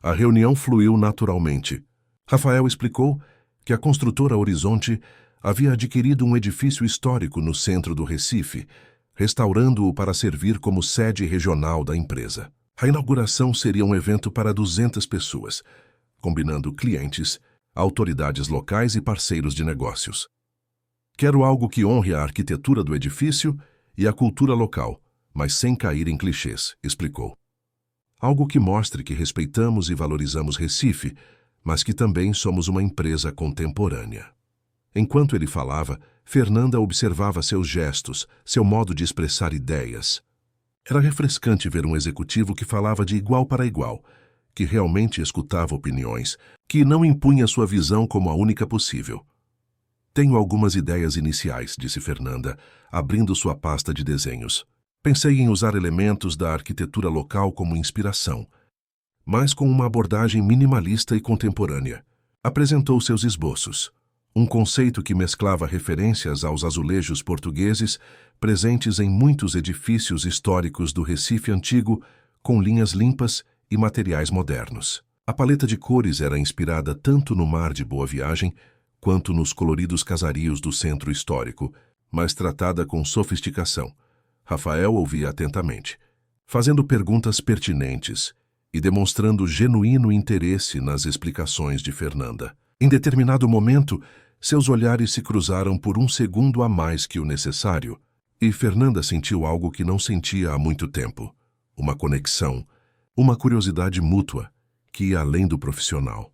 A reunião fluiu naturalmente. Rafael explicou que a construtora Horizonte havia adquirido um edifício histórico no centro do Recife, restaurando-o para servir como sede regional da empresa. A inauguração seria um evento para 200 pessoas, combinando clientes, autoridades locais e parceiros de negócios. Quero algo que honre a arquitetura do edifício e a cultura local, mas sem cair em clichês, explicou. Algo que mostre que respeitamos e valorizamos Recife, mas que também somos uma empresa contemporânea. Enquanto ele falava, Fernanda observava seus gestos, seu modo de expressar ideias. Era refrescante ver um executivo que falava de igual para igual, que realmente escutava opiniões, que não impunha sua visão como a única possível. Tenho algumas ideias iniciais, disse Fernanda, abrindo sua pasta de desenhos. Pensei em usar elementos da arquitetura local como inspiração, mas com uma abordagem minimalista e contemporânea. Apresentou seus esboços. Um conceito que mesclava referências aos azulejos portugueses presentes em muitos edifícios históricos do Recife antigo, com linhas limpas e materiais modernos. A paleta de cores era inspirada tanto no mar de Boa Viagem quanto nos coloridos casarios do centro histórico, mas tratada com sofisticação. Rafael ouvia atentamente, fazendo perguntas pertinentes e demonstrando genuíno interesse nas explicações de Fernanda. Em determinado momento, seus olhares se cruzaram por um segundo a mais que o necessário, e Fernanda sentiu algo que não sentia há muito tempo. Uma conexão, uma curiosidade mútua, que ia além do profissional.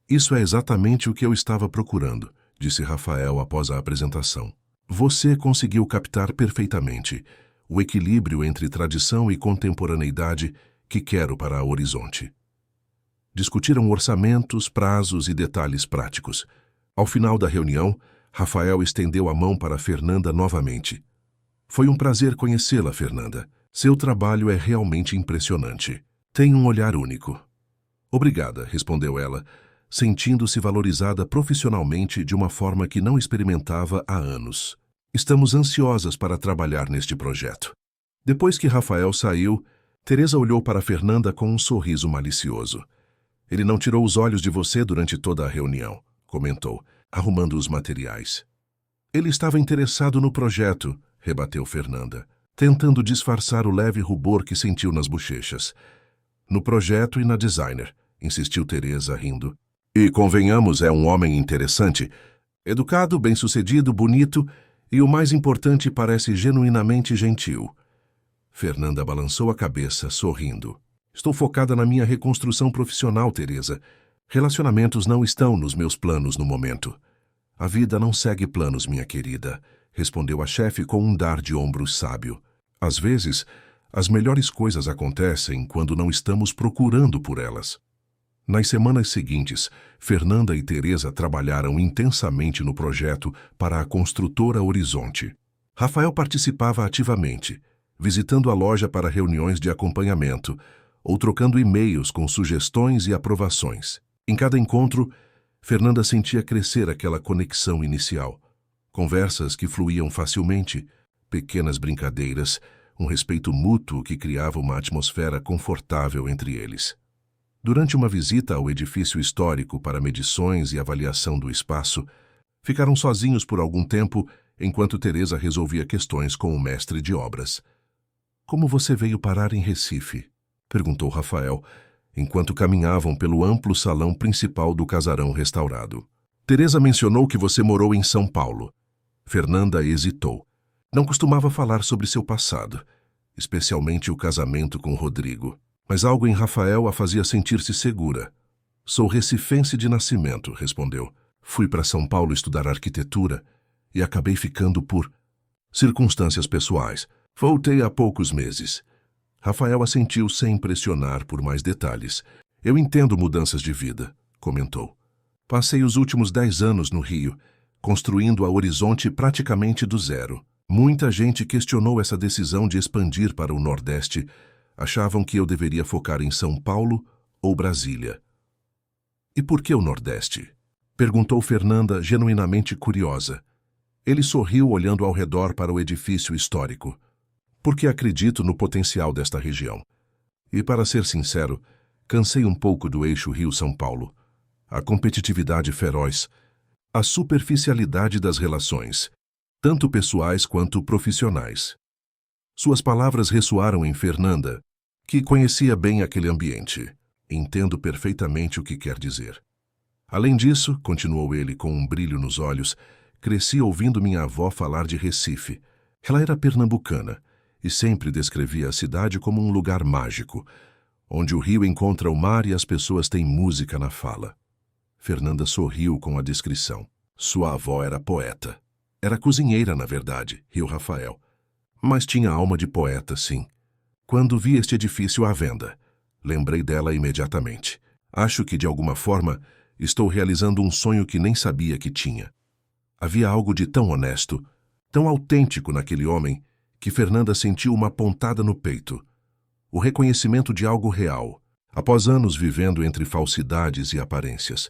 Isso é exatamente o que eu estava procurando, disse Rafael após a apresentação. Você conseguiu captar perfeitamente o equilíbrio entre tradição e contemporaneidade que quero para a Horizonte. Discutiram orçamentos, prazos e detalhes práticos. Ao final da reunião, Rafael estendeu a mão para Fernanda novamente. Foi um prazer conhecê-la, Fernanda. Seu trabalho é realmente impressionante. Tem um olhar único. Obrigada, respondeu ela, sentindo-se valorizada profissionalmente de uma forma que não experimentava há anos. Estamos ansiosas para trabalhar neste projeto. Depois que Rafael saiu, Teresa olhou para Fernanda com um sorriso malicioso. Ele não tirou os olhos de você durante toda a reunião, comentou, arrumando os materiais. Ele estava interessado no projeto, rebateu Fernanda, tentando disfarçar o leve rubor que sentiu nas bochechas. No projeto e na designer, insistiu Teresa, rindo. E, convenhamos, é um homem interessante, educado, bem-sucedido, bonito e, o mais importante, parece genuinamente gentil. Fernanda balançou a cabeça, sorrindo. Estou focada na minha reconstrução profissional, Teresa. Relacionamentos não estão nos meus planos no momento. A vida não segue planos, minha querida, respondeu a chefe com um dar de ombros sábio. Às vezes, as melhores coisas acontecem quando não estamos procurando por elas. Nas semanas seguintes, Fernanda e Teresa trabalharam intensamente no projeto para a construtora Horizonte. Rafael participava ativamente, visitando a loja para reuniões de acompanhamento, ou trocando e-mails com sugestões e aprovações. Em cada encontro, Fernanda sentia crescer aquela conexão inicial. Conversas que fluíam facilmente, pequenas brincadeiras, um respeito mútuo que criava uma atmosfera confortável entre eles. Durante uma visita ao edifício histórico para medições e avaliação do espaço, ficaram sozinhos por algum tempo enquanto Teresa resolvia questões com o mestre de obras. Como você veio parar em Recife? Perguntou Rafael, enquanto caminhavam pelo amplo salão principal do casarão restaurado. Teresa mencionou que você morou em São Paulo. Fernanda hesitou. Não costumava falar sobre seu passado, especialmente o casamento com Rodrigo, mas algo em Rafael a fazia sentir-se segura. Sou recifense de nascimento, respondeu. Fui para São Paulo estudar arquitetura e acabei ficando por circunstâncias pessoais. Voltei há poucos meses. Rafael assentiu sem pressionar por mais detalhes. Eu entendo mudanças de vida, comentou. Passei os últimos 10 anos no Rio, construindo a Horizonte praticamente do zero. Muita gente questionou essa decisão de expandir para o Nordeste. Achavam que eu deveria focar em São Paulo ou Brasília. E por que o Nordeste? Perguntou Fernanda, genuinamente curiosa. Ele sorriu olhando ao redor para o edifício histórico. Porque acredito no potencial desta região. E, para ser sincero, cansei um pouco do eixo Rio-São Paulo. A competitividade feroz, a superficialidade das relações, tanto pessoais quanto profissionais. Suas palavras ressoaram em Fernanda, que conhecia bem aquele ambiente. Entendo perfeitamente o que quer dizer. Além disso, continuou ele com um brilho nos olhos, cresci ouvindo minha avó falar de Recife. Ela era pernambucana e sempre descrevia a cidade como um lugar mágico, onde o rio encontra o mar e as pessoas têm música na fala. Fernanda sorriu com a descrição. Sua avó era poeta. Era cozinheira, na verdade, riu Rafael. Mas tinha alma de poeta, sim. Quando vi este edifício à venda, lembrei dela imediatamente. Acho que, de alguma forma, estou realizando um sonho que nem sabia que tinha. Havia algo de tão honesto, tão autêntico naquele homem, que Fernanda sentiu uma pontada no peito. O reconhecimento de algo real, após anos vivendo entre falsidades e aparências.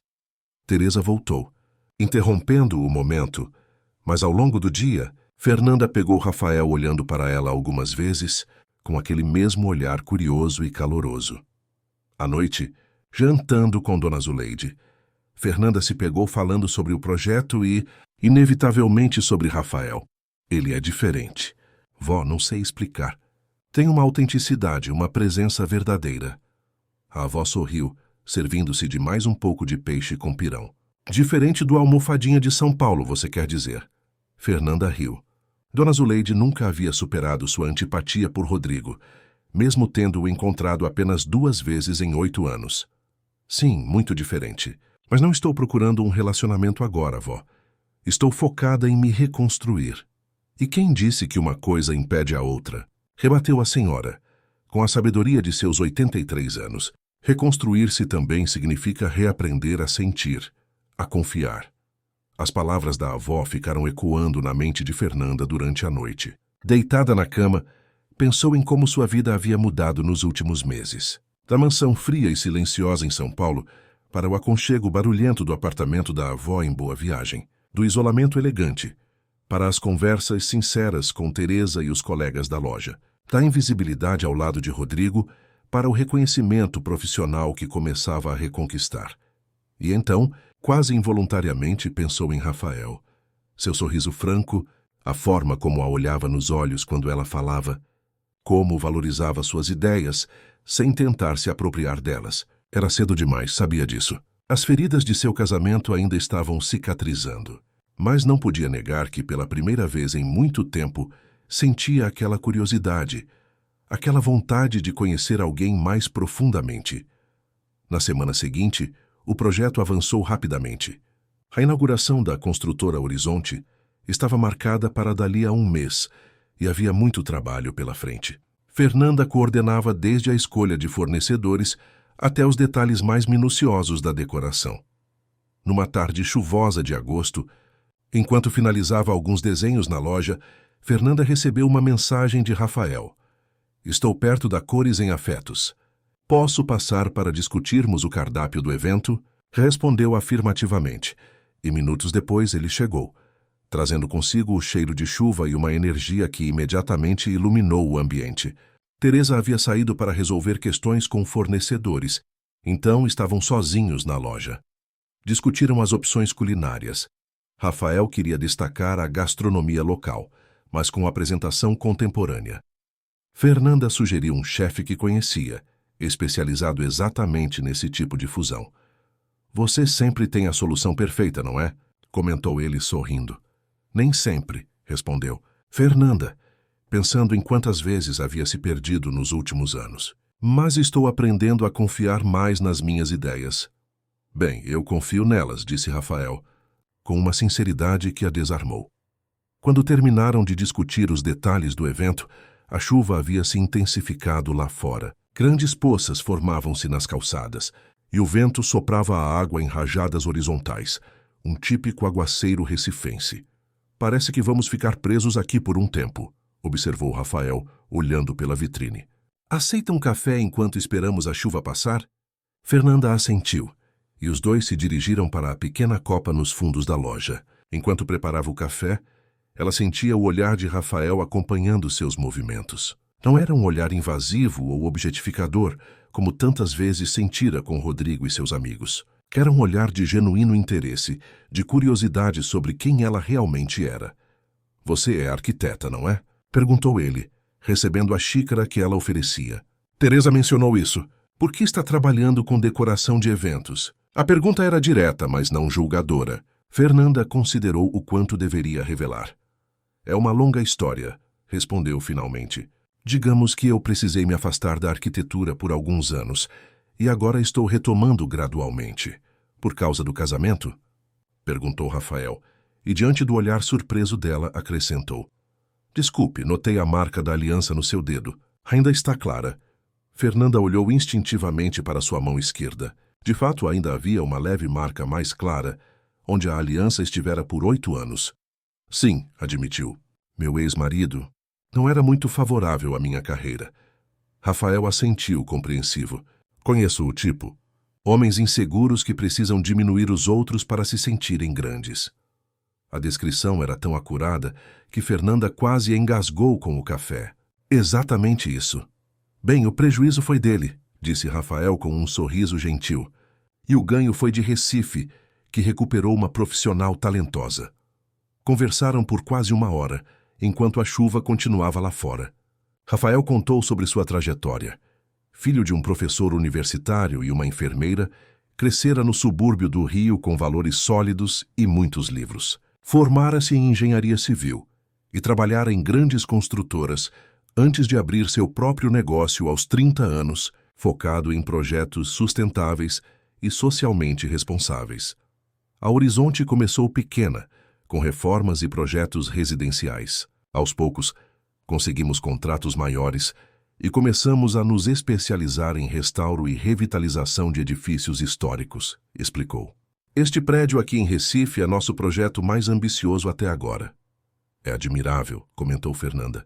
Teresa voltou, interrompendo o momento, mas ao longo do dia, Fernanda pegou Rafael olhando para ela algumas vezes, com aquele mesmo olhar curioso e caloroso. À noite, jantando com Dona Zuleide, Fernanda se pegou falando sobre o projeto e, inevitavelmente, sobre Rafael. Ele é diferente. Vó, não sei explicar. Tem uma autenticidade, uma presença verdadeira. A avó sorriu, servindo-se de mais um pouco de peixe com pirão. Diferente do almofadinha de São Paulo, você quer dizer? Fernanda riu. Dona Zuleide nunca havia superado sua antipatia por Rodrigo, mesmo tendo-o encontrado apenas 2 vezes em 8 anos. Sim, muito diferente. Mas não estou procurando um relacionamento agora, vó. Estou focada em me reconstruir. E quem disse que uma coisa impede a outra? Rebateu a senhora. Com a sabedoria de seus 83 anos, reconstruir-se também significa reaprender a sentir, a confiar. As palavras da avó ficaram ecoando na mente de Fernanda durante a noite. Deitada na cama, pensou em como sua vida havia mudado nos últimos meses. Da mansão fria e silenciosa em São Paulo, para o aconchego barulhento do apartamento da avó em Boa Viagem, do isolamento elegante, para as conversas sinceras com Teresa e os colegas da loja, da invisibilidade ao lado de Rodrigo, para o reconhecimento profissional que começava a reconquistar. E então, quase involuntariamente, pensou em Rafael. Seu sorriso franco, a forma como a olhava nos olhos quando ela falava, como valorizava suas ideias, sem tentar se apropriar delas. Era cedo demais, sabia disso. As feridas de seu casamento ainda estavam cicatrizando. Mas não podia negar que, pela primeira vez em muito tempo, sentia aquela curiosidade, aquela vontade de conhecer alguém mais profundamente. Na semana seguinte, o projeto avançou rapidamente. A inauguração da construtora Horizonte estava marcada para dali a 1 mês e havia muito trabalho pela frente. Fernanda coordenava desde a escolha de fornecedores até os detalhes mais minuciosos da decoração. Numa tarde chuvosa de agosto, enquanto finalizava alguns desenhos na loja, Fernanda recebeu uma mensagem de Rafael. Estou perto da Cores em Afetos. Posso passar para discutirmos o cardápio do evento? Respondeu afirmativamente, e minutos depois ele chegou, trazendo consigo o cheiro de chuva e uma energia que imediatamente iluminou o ambiente. Teresa havia saído para resolver questões com fornecedores, então estavam sozinhos na loja. Discutiram as opções culinárias. Rafael queria destacar a gastronomia local, mas com apresentação contemporânea. Fernanda sugeriu um chefe que conhecia, especializado exatamente nesse tipo de fusão. Você sempre tem a solução perfeita, não é? Comentou ele sorrindo. Nem sempre, respondeu Fernanda, pensando em quantas vezes havia se perdido nos últimos anos. Mas estou aprendendo a confiar mais nas minhas ideias. Bem, eu confio nelas, disse Rafael, com uma sinceridade que a desarmou. Quando terminaram de discutir os detalhes do evento, a chuva havia se intensificado lá fora. Grandes poças formavam-se nas calçadas, e o vento soprava a água em rajadas horizontais, um típico aguaceiro recifense. Parece que vamos ficar presos aqui por um tempo, observou Rafael, olhando pela vitrine. Aceita um café enquanto esperamos a chuva passar? Fernanda assentiu, e os dois se dirigiram para a pequena copa nos fundos da loja. Enquanto preparava o café, ela sentia o olhar de Rafael acompanhando seus movimentos. Não era um olhar invasivo ou objetificador, como tantas vezes sentira com Rodrigo e seus amigos. Era um olhar de genuíno interesse, de curiosidade sobre quem ela realmente era. Você é arquiteta, não é? Perguntou ele, recebendo a xícara que ela oferecia. Teresa mencionou isso. Por que está trabalhando com decoração de eventos? A pergunta era direta, mas não julgadora. Fernanda considerou o quanto deveria revelar. É uma longa história, respondeu finalmente. Digamos que eu precisei me afastar da arquitetura por alguns anos, e agora estou retomando gradualmente. Por causa do casamento? Perguntou Rafael, e diante do olhar surpreso dela, acrescentou. Desculpe, notei a marca da aliança no seu dedo. Ainda está clara. Fernanda olhou instintivamente para sua mão esquerda. De fato, ainda havia uma leve marca mais clara, onde a aliança estivera por 8 anos. Sim, admitiu. Meu ex-marido não era muito favorável à minha carreira. Rafael assentiu, compreensivo. Conheço o tipo. Homens inseguros que precisam diminuir os outros para se sentirem grandes. A descrição era tão acurada que Fernanda quase engasgou com o café. Exatamente isso. Bem, o prejuízo foi dele, disse Rafael com um sorriso gentil. E o ganho foi de Recife, que recuperou uma profissional talentosa. Conversaram por quase 1 hora, enquanto a chuva continuava lá fora. Rafael contou sobre sua trajetória. Filho de um professor universitário e uma enfermeira, crescera no subúrbio do Rio com valores sólidos e muitos livros. Formara-se em engenharia civil e trabalhara em grandes construtoras antes de abrir seu próprio negócio aos 30 anos, focado em projetos sustentáveis e socialmente responsáveis. A Horizonte começou pequena, com reformas e projetos residenciais. Aos poucos, conseguimos contratos maiores e começamos a nos especializar em restauro e revitalização de edifícios históricos, explicou. Este prédio aqui em Recife é nosso projeto mais ambicioso até agora. É admirável, comentou Fernanda.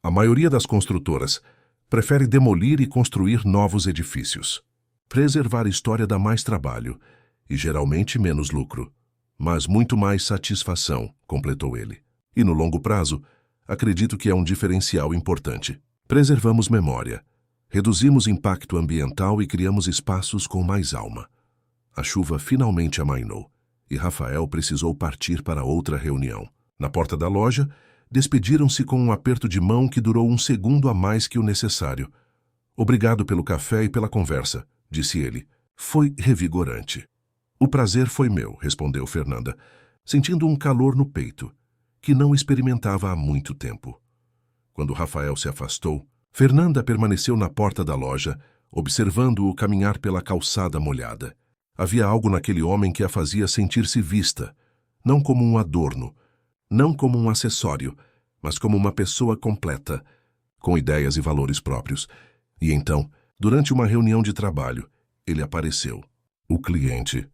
A maioria das construtoras prefere demolir e construir novos edifícios. Preservar a história dá mais trabalho e geralmente menos lucro, mas muito mais satisfação, completou ele. E no longo prazo, acredito que é um diferencial importante. Preservamos memória, reduzimos impacto ambiental e criamos espaços com mais alma. A chuva finalmente amainou e Rafael precisou partir para outra reunião. Na porta da loja, despediram-se com um aperto de mão que durou 1 segundo a mais que o necessário. Obrigado pelo café e pela conversa, disse ele. Foi revigorante. O prazer foi meu, respondeu Fernanda, sentindo um calor no peito, que não experimentava há muito tempo. Quando Rafael se afastou, Fernanda permaneceu na porta da loja, observando-o caminhar pela calçada molhada. Havia algo naquele homem que a fazia sentir-se vista, não como um adorno, não como um acessório, mas como uma pessoa completa, com ideias e valores próprios. E então, durante uma reunião de trabalho, ele apareceu. O cliente.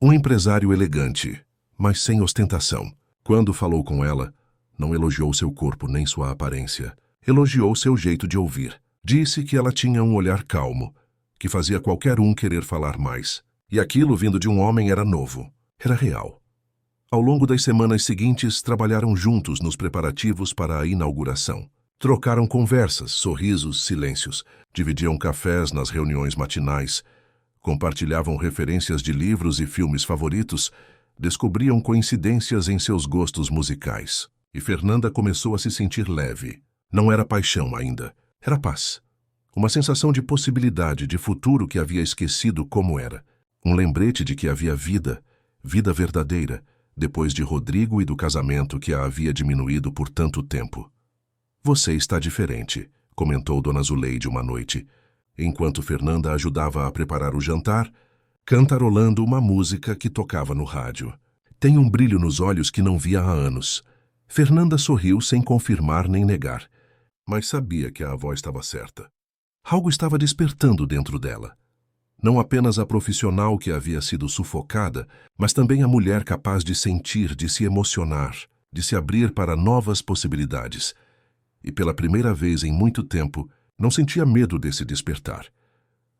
Um empresário elegante, mas sem ostentação. Quando falou com ela, não elogiou seu corpo nem sua aparência. Elogiou seu jeito de ouvir. Disse que ela tinha um olhar calmo, que fazia qualquer um querer falar mais. E aquilo vindo de um homem era novo, era real. Ao longo das semanas seguintes, trabalharam juntos nos preparativos para a inauguração. Trocaram conversas, sorrisos, silêncios. Dividiam cafés nas reuniões matinais. Compartilhavam referências de livros e filmes favoritos. Descobriam coincidências em seus gostos musicais. E Fernanda começou a se sentir leve. Não era paixão ainda, era paz. Uma sensação de possibilidade, de futuro que havia esquecido como era. Um lembrete de que havia vida, vida verdadeira, depois de Rodrigo e do casamento que a havia diminuído por tanto tempo. Você está diferente, comentou Dona Zuleide uma noite, enquanto Fernanda ajudava a preparar o jantar, cantarolando uma música que tocava no rádio. Tem um brilho nos olhos que não via há anos. Fernanda sorriu sem confirmar nem negar, mas sabia que a avó estava certa. Algo estava despertando dentro dela. Não apenas a profissional que havia sido sufocada, mas também a mulher capaz de sentir, de se emocionar, de se abrir para novas possibilidades. E pela primeira vez em muito tempo, não sentia medo desse despertar.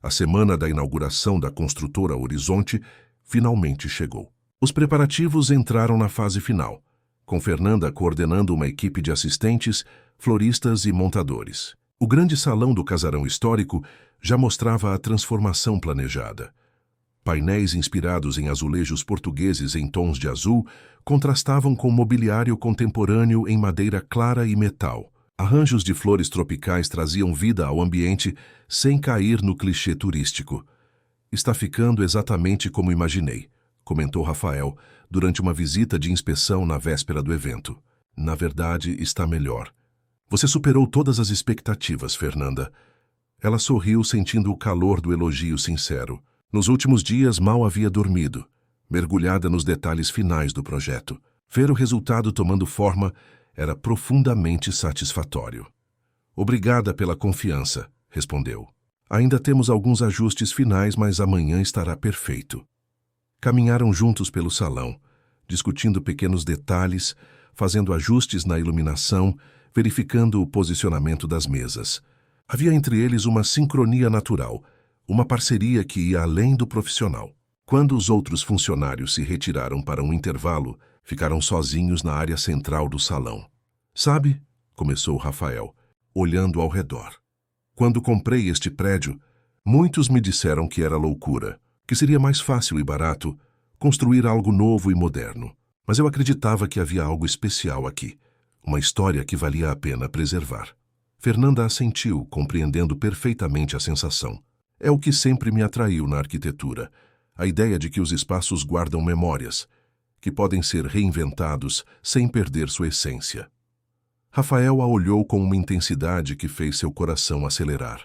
A semana da inauguração da construtora Horizonte finalmente chegou. Os preparativos entraram na fase final, com Fernanda coordenando uma equipe de assistentes, floristas e montadores. O grande salão do casarão histórico já mostrava a transformação planejada. Painéis inspirados em azulejos portugueses em tons de azul contrastavam com mobiliário contemporâneo em madeira clara e metal. Arranjos de flores tropicais traziam vida ao ambiente sem cair no clichê turístico. "Está ficando exatamente como imaginei", comentou Rafael durante uma visita de inspeção na véspera do evento. "Na verdade, está melhor. Você superou todas as expectativas, Fernanda." Ela sorriu, sentindo o calor do elogio sincero. Nos últimos dias mal havia dormido, mergulhada nos detalhes finais do projeto. Ver o resultado tomando forma era profundamente satisfatório. "Obrigada pela confiança", respondeu. "Ainda temos alguns ajustes finais, mas amanhã estará perfeito." Caminharam juntos pelo salão, discutindo pequenos detalhes, fazendo ajustes na iluminação, verificando o posicionamento das mesas. Havia entre eles uma sincronia natural, uma parceria que ia além do profissional. Quando os outros funcionários se retiraram para um intervalo, ficaram sozinhos na área central do salão. "Sabe", começou Rafael, olhando ao redor. "Quando comprei este prédio, muitos me disseram que era loucura, que seria mais fácil e barato construir algo novo e moderno. Mas eu acreditava que havia algo especial aqui, uma história que valia a pena preservar." Fernanda assentiu, compreendendo perfeitamente a sensação. "É o que sempre me atraiu na arquitetura, a ideia de que os espaços guardam memórias, que podem ser reinventados sem perder sua essência." Rafael a olhou com uma intensidade que fez seu coração acelerar.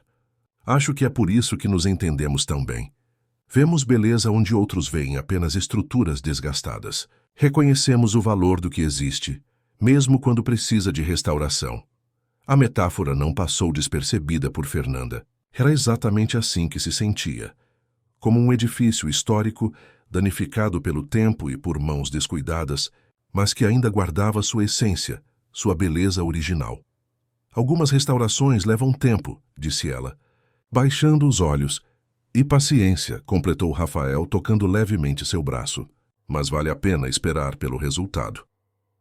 "Acho que é por isso que nos entendemos tão bem. Vemos beleza onde outros veem apenas estruturas desgastadas. Reconhecemos o valor do que existe, mesmo quando precisa de restauração." A metáfora não passou despercebida por Fernanda. Era exatamente assim que se sentia. Como um edifício histórico, danificado pelo tempo e por mãos descuidadas, mas que ainda guardava sua essência, sua beleza original. "Algumas restaurações levam tempo", disse ela, baixando os olhos. "E paciência", completou Rafael, tocando levemente seu braço. "Mas vale a pena esperar pelo resultado."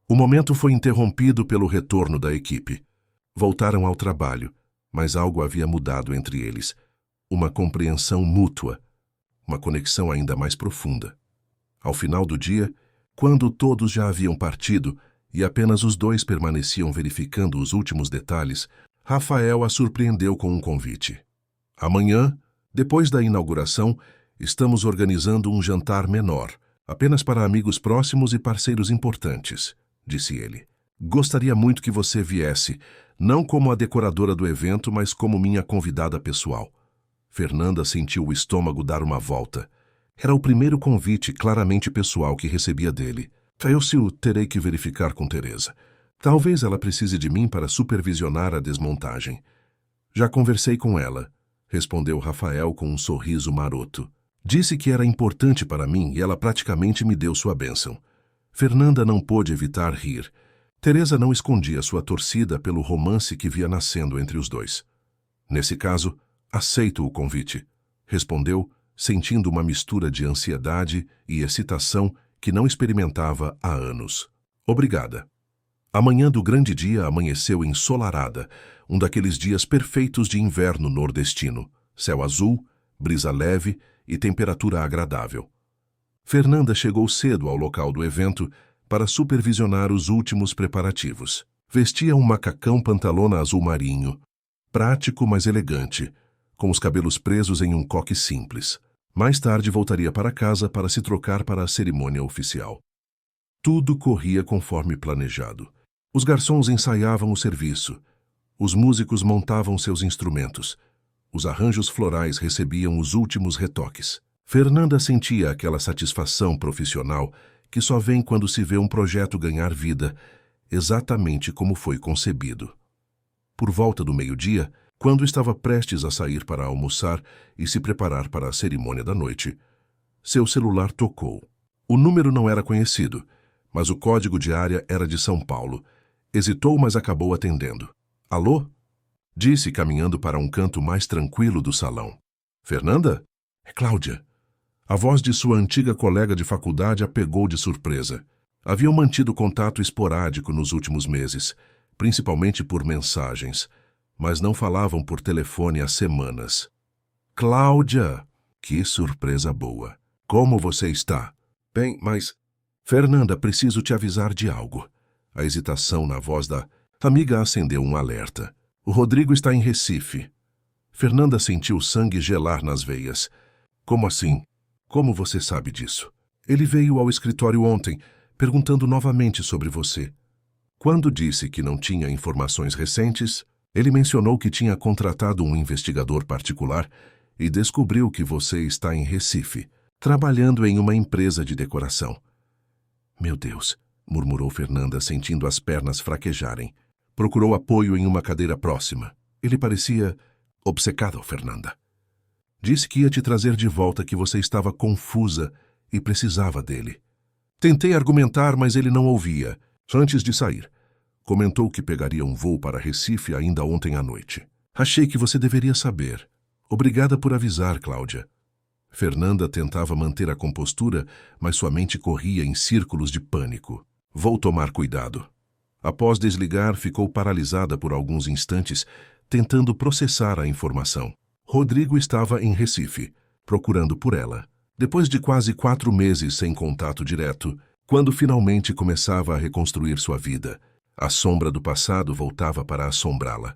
O momento foi interrompido pelo retorno da equipe. Voltaram ao trabalho, mas algo havia mudado entre eles. Uma compreensão mútua, uma conexão ainda mais profunda. Ao final do dia, quando todos já haviam partido e apenas os dois permaneciam verificando os últimos detalhes, Rafael a surpreendeu com um convite. "Amanhã, depois da inauguração, estamos organizando um jantar menor, apenas para amigos próximos e parceiros importantes", disse ele. "Gostaria muito que você viesse, não como a decoradora do evento, mas como minha convidada pessoal." Fernanda sentiu o estômago dar uma volta. Era o primeiro convite claramente pessoal que recebia dele. "Eu terei que verificar com Teresa. Talvez ela precise de mim para supervisionar a desmontagem." "Já conversei com ela", respondeu Rafael com um sorriso maroto. "Disse que era importante para mim e ela praticamente me deu sua bênção." Fernanda não pôde evitar rir. Teresa não escondia sua torcida pelo romance que via nascendo entre os dois. "Nesse caso, aceito o convite", respondeu, sentindo uma mistura de ansiedade e excitação que não experimentava há anos. "Obrigada." A manhã do grande dia amanheceu ensolarada, um daqueles dias perfeitos de inverno nordestino. Céu azul, brisa leve e temperatura agradável. Fernanda chegou cedo ao local do evento para supervisionar os últimos preparativos. Vestia um macacão pantalona azul marinho, prático mas elegante, com os cabelos presos em um coque simples. Mais tarde voltaria para casa para se trocar para a cerimônia oficial. Tudo corria conforme planejado. Os garçons ensaiavam o serviço. Os músicos montavam seus instrumentos. Os arranjos florais recebiam os últimos retoques. Fernanda sentia aquela satisfação profissional que só vem quando se vê um projeto ganhar vida, exatamente como foi concebido. Por volta do meio-dia, Quando estava prestes a sair para almoçar e se preparar para a cerimônia da noite, seu celular tocou. O número não era conhecido, mas o código de área era de São Paulo. Hesitou, mas acabou atendendo. Alô? Disse, caminhando para um canto mais tranquilo do salão. Fernanda? É Cláudia. A voz de sua antiga colega de faculdade a pegou de surpresa. Haviam mantido contato esporádico nos últimos meses, principalmente por mensagens, mas não falavam por telefone há semanas. Cláudia! Que surpresa boa! Como você está? Bem, mas... Fernanda, preciso te avisar de algo. A hesitação na voz da amiga acendeu um alerta. O Rodrigo está em Recife. Fernanda sentiu o sangue gelar nas veias. Como assim? Como você sabe disso? Ele veio ao escritório ontem, perguntando novamente sobre você. Quando disse que não tinha informações recentes, ele mencionou que tinha contratado um investigador particular e descobriu que você está em Recife, trabalhando em uma empresa de decoração. Meu Deus, murmurou Fernanda, sentindo as pernas fraquejarem. Procurou apoio em uma cadeira próxima. Ele parecia obcecado, Fernanda. Disse que ia te trazer de volta, que você estava confusa e precisava dele. Tentei argumentar, mas ele não ouvia. Antes de sair, comentou que pegaria um voo para Recife ainda ontem à noite. Achei que você deveria saber. Obrigada por avisar, Cláudia. Fernanda tentava manter a compostura, mas sua mente corria em círculos de pânico. Vou tomar cuidado. Após desligar, ficou paralisada por alguns instantes, tentando processar a informação. Rodrigo estava em Recife, procurando por ela. Depois de quase 4 meses sem contato direto, quando finalmente começava a reconstruir sua vida, a sombra do passado voltava para assombrá-la.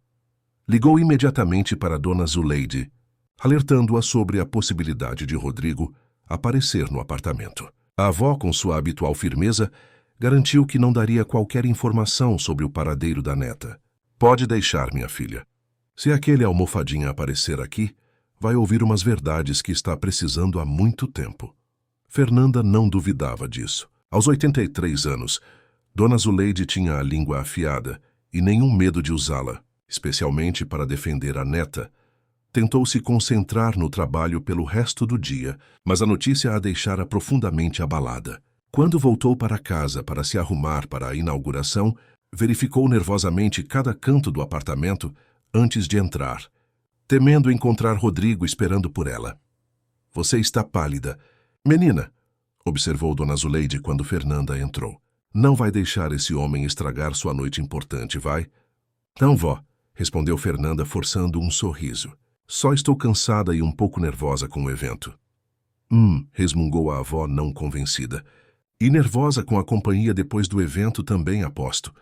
Ligou imediatamente para Dona Zuleide, alertando-a sobre a possibilidade de Rodrigo aparecer no apartamento. A avó, com sua habitual firmeza, garantiu que não daria qualquer informação sobre o paradeiro da neta. Pode deixar, minha filha. Se aquele almofadinha aparecer aqui, vai ouvir umas verdades que está precisando há muito tempo. Fernanda não duvidava disso. Aos 83 anos, Dona Zuleide tinha a língua afiada e nenhum medo de usá-la, especialmente para defender a neta. Tentou se concentrar no trabalho pelo resto do dia, mas a notícia a deixara profundamente abalada. Quando voltou para casa para se arrumar para a inauguração, verificou nervosamente cada canto do apartamento antes de entrar, temendo encontrar Rodrigo esperando por ela. Você está pálida. Menina, observou Dona Zuleide quando Fernanda entrou. Não vai deixar esse homem estragar sua noite importante, vai? Não, vó, respondeu Fernanda forçando um sorriso. Só estou cansada e um pouco nervosa com o evento. Resmungou a avó não convencida. E nervosa com a companhia depois do evento também, aposto.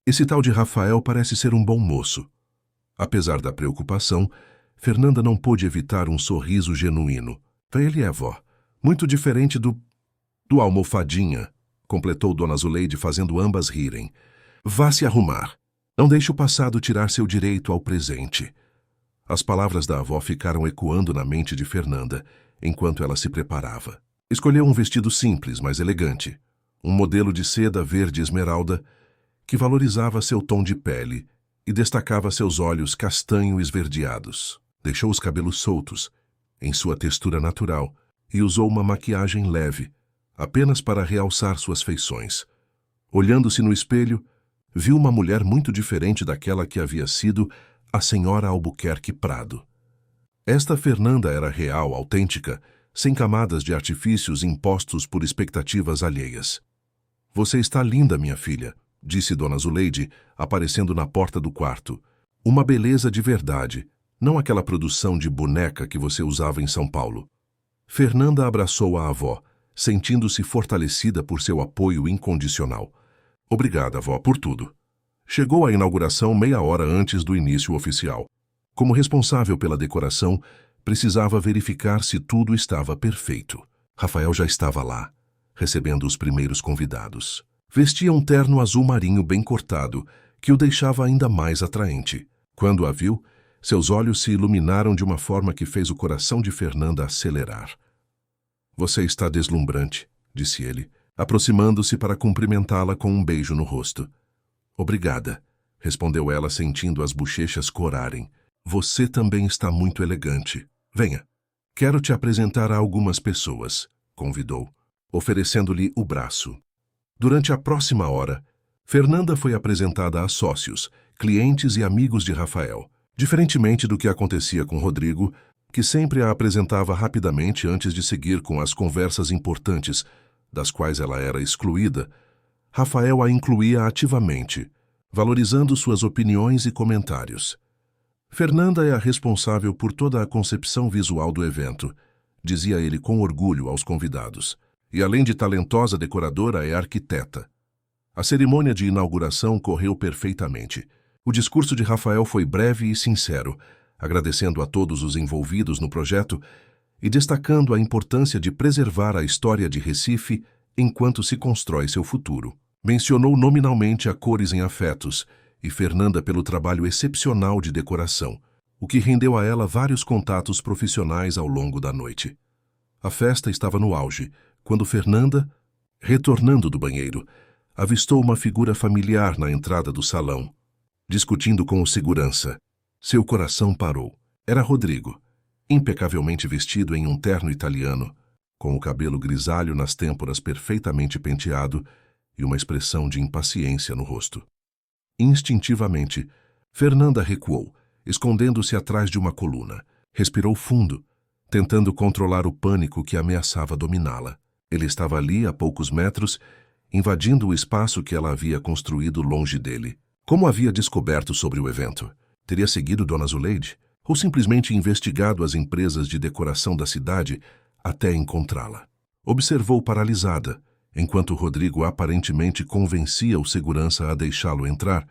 Esse tal de Rafael parece ser um bom moço. Apesar da preocupação, Fernanda não pôde evitar um sorriso genuíno. Ele é, vó. Muito diferente do almofadinha, completou Dona Zuleide, fazendo ambas rirem. Vá se arrumar. Não deixe o passado tirar seu direito ao presente. As palavras da avó ficaram ecoando na mente de Fernanda, enquanto ela se preparava. Escolheu um vestido simples, mas elegante. Um modelo de seda verde esmeralda que valorizava seu tom de pele e destacava seus olhos castanho esverdeados. Deixou os cabelos soltos, em sua textura natural, e usou uma maquiagem leve, apenas para realçar suas feições. Olhando-se no espelho, viu uma mulher muito diferente daquela que havia sido a senhora Albuquerque Prado. Esta Fernanda era real, autêntica, sem camadas de artifícios impostos por expectativas alheias. Você está linda, minha filha, disse Dona Zuleide, aparecendo na porta do quarto. Uma beleza de verdade, não aquela produção de boneca que você usava em São Paulo. Fernanda abraçou a avó, sentindo-se fortalecida por seu apoio incondicional. Obrigada, avó, por tudo. Chegou à inauguração meia hora antes do início oficial. Como responsável pela decoração, precisava verificar se tudo estava perfeito. Rafael já estava lá, recebendo os primeiros convidados. Vestia um terno azul marinho bem cortado, que o deixava ainda mais atraente. Quando a viu, seus olhos se iluminaram de uma forma que fez o coração de Fernanda acelerar. Você está deslumbrante, disse ele, aproximando-se para cumprimentá-la com um beijo no rosto. Obrigada, respondeu ela, sentindo as bochechas corarem. Você também está muito elegante. Venha. Quero te apresentar a algumas pessoas, convidou, oferecendo-lhe o braço. Durante a próxima hora, Fernanda foi apresentada a sócios, clientes e amigos de Rafael. Diferentemente do que acontecia com Rodrigo, que sempre a apresentava rapidamente antes de seguir com as conversas importantes, das quais ela era excluída, Rafael a incluía ativamente, valorizando suas opiniões e comentários. Fernanda é a responsável por toda a concepção visual do evento, dizia ele com orgulho aos convidados, e além de talentosa decoradora, é arquiteta. A cerimônia de inauguração correu perfeitamente. O discurso de Rafael foi breve e sincero, agradecendo a todos os envolvidos no projeto e destacando a importância de preservar a história de Recife enquanto se constrói seu futuro. Mencionou nominalmente a Cores em Afetos e Fernanda pelo trabalho excepcional de decoração, o que rendeu a ela vários contatos profissionais ao longo da noite. A festa estava no auge, quando Fernanda, retornando do banheiro, avistou uma figura familiar na entrada do salão, discutindo com o segurança. Seu coração parou. Era Rodrigo, impecavelmente vestido em um terno italiano, com o cabelo grisalho nas têmporas perfeitamente penteado e uma expressão de impaciência no rosto. Instintivamente, Fernanda recuou, escondendo-se atrás de uma coluna. Respirou fundo, tentando controlar o pânico que ameaçava dominá-la. Ele estava ali a poucos metros, invadindo o espaço que ela havia construído longe dele. Como havia descoberto sobre o evento? Teria seguido Dona Zuleide? Ou simplesmente investigado as empresas de decoração da cidade até encontrá-la? Observou paralisada, enquanto Rodrigo aparentemente convencia o segurança a deixá-lo entrar,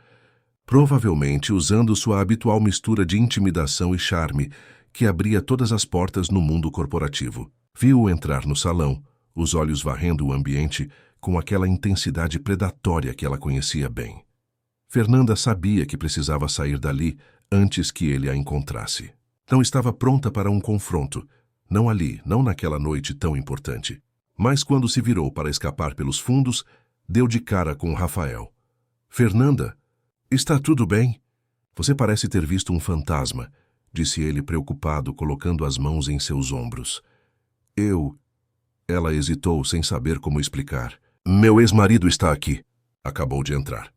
provavelmente usando sua habitual mistura de intimidação e charme, que abria todas as portas no mundo corporativo. Viu-o entrar no salão, os olhos varrendo o ambiente com aquela intensidade predatória que ela conhecia bem. Fernanda sabia que precisava sair dali antes que ele a encontrasse. Não estava pronta para um confronto, não ali, não naquela noite tão importante. Mas quando se virou para escapar pelos fundos, deu de cara com Rafael. Fernanda, está tudo bem? Você parece ter visto um fantasma, disse ele preocupado, colocando as mãos em seus ombros. Ela hesitou sem saber como explicar. Meu ex-marido está aqui. Acabou de entrar.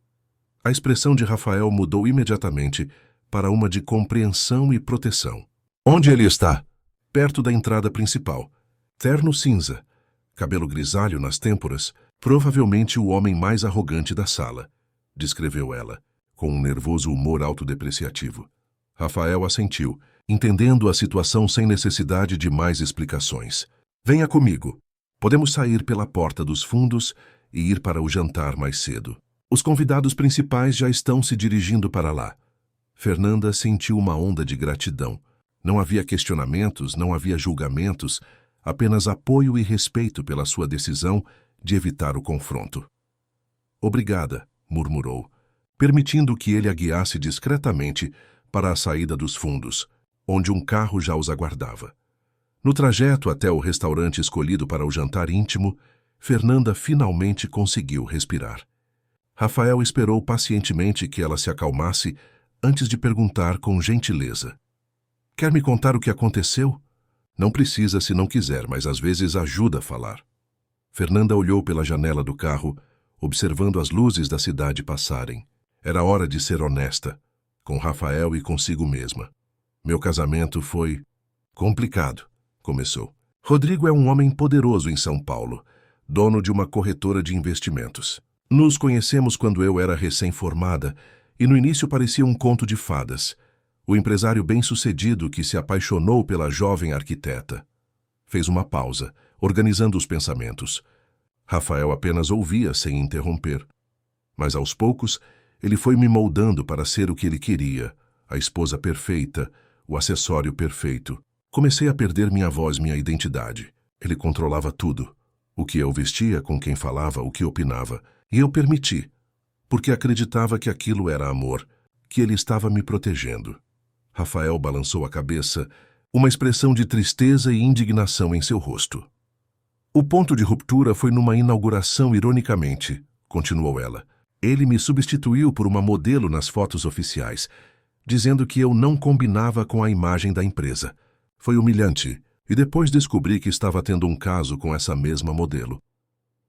A expressão de Rafael mudou imediatamente para uma de compreensão e proteção. Onde ele está? Perto da entrada principal. Terno cinza, cabelo grisalho nas têmporas, provavelmente o homem mais arrogante da sala, descreveu ela, com um nervoso humor autodepreciativo. Rafael assentiu, entendendo a situação sem necessidade de mais explicações. Venha comigo. Podemos sair pela porta dos fundos e ir para o jantar mais cedo. Os convidados principais já estão se dirigindo para lá. Fernanda sentiu uma onda de gratidão. Não havia questionamentos, não havia julgamentos, apenas apoio e respeito pela sua decisão de evitar o confronto. Obrigada, murmurou, permitindo que ele a guiasse discretamente para a saída dos fundos, onde um carro já os aguardava. No trajeto até o restaurante escolhido para o jantar íntimo, Fernanda finalmente conseguiu respirar. Rafael esperou pacientemente que ela se acalmasse antes de perguntar com gentileza. Quer me contar o que aconteceu? Não precisa se não quiser, mas às vezes ajuda a falar. Fernanda olhou pela janela do carro, observando as luzes da cidade passarem. Era hora de ser honesta, com Rafael e consigo mesma. Meu casamento foi complicado, começou. Rodrigo é um homem poderoso em São Paulo, dono de uma corretora de investimentos. Nos conhecemos quando eu era recém-formada e no início parecia um conto de fadas. O empresário bem-sucedido que se apaixonou pela jovem arquiteta. Fez uma pausa, organizando os pensamentos. Rafael apenas ouvia sem interromper. Mas aos poucos, ele foi me moldando para ser o que ele queria, a esposa perfeita, o acessório perfeito. Comecei a perder minha voz, minha identidade. Ele controlava tudo. O que eu vestia, com quem falava, o que opinava. E eu permiti, porque acreditava que aquilo era amor, que ele estava me protegendo. Rafael balançou a cabeça, uma expressão de tristeza e indignação em seu rosto. O ponto de ruptura foi numa inauguração, ironicamente, continuou ela. Ele me substituiu por uma modelo nas fotos oficiais. dizendo que eu não combinava com a imagem da empresa. Foi humilhante, e depois descobri que estava tendo um caso com essa mesma modelo.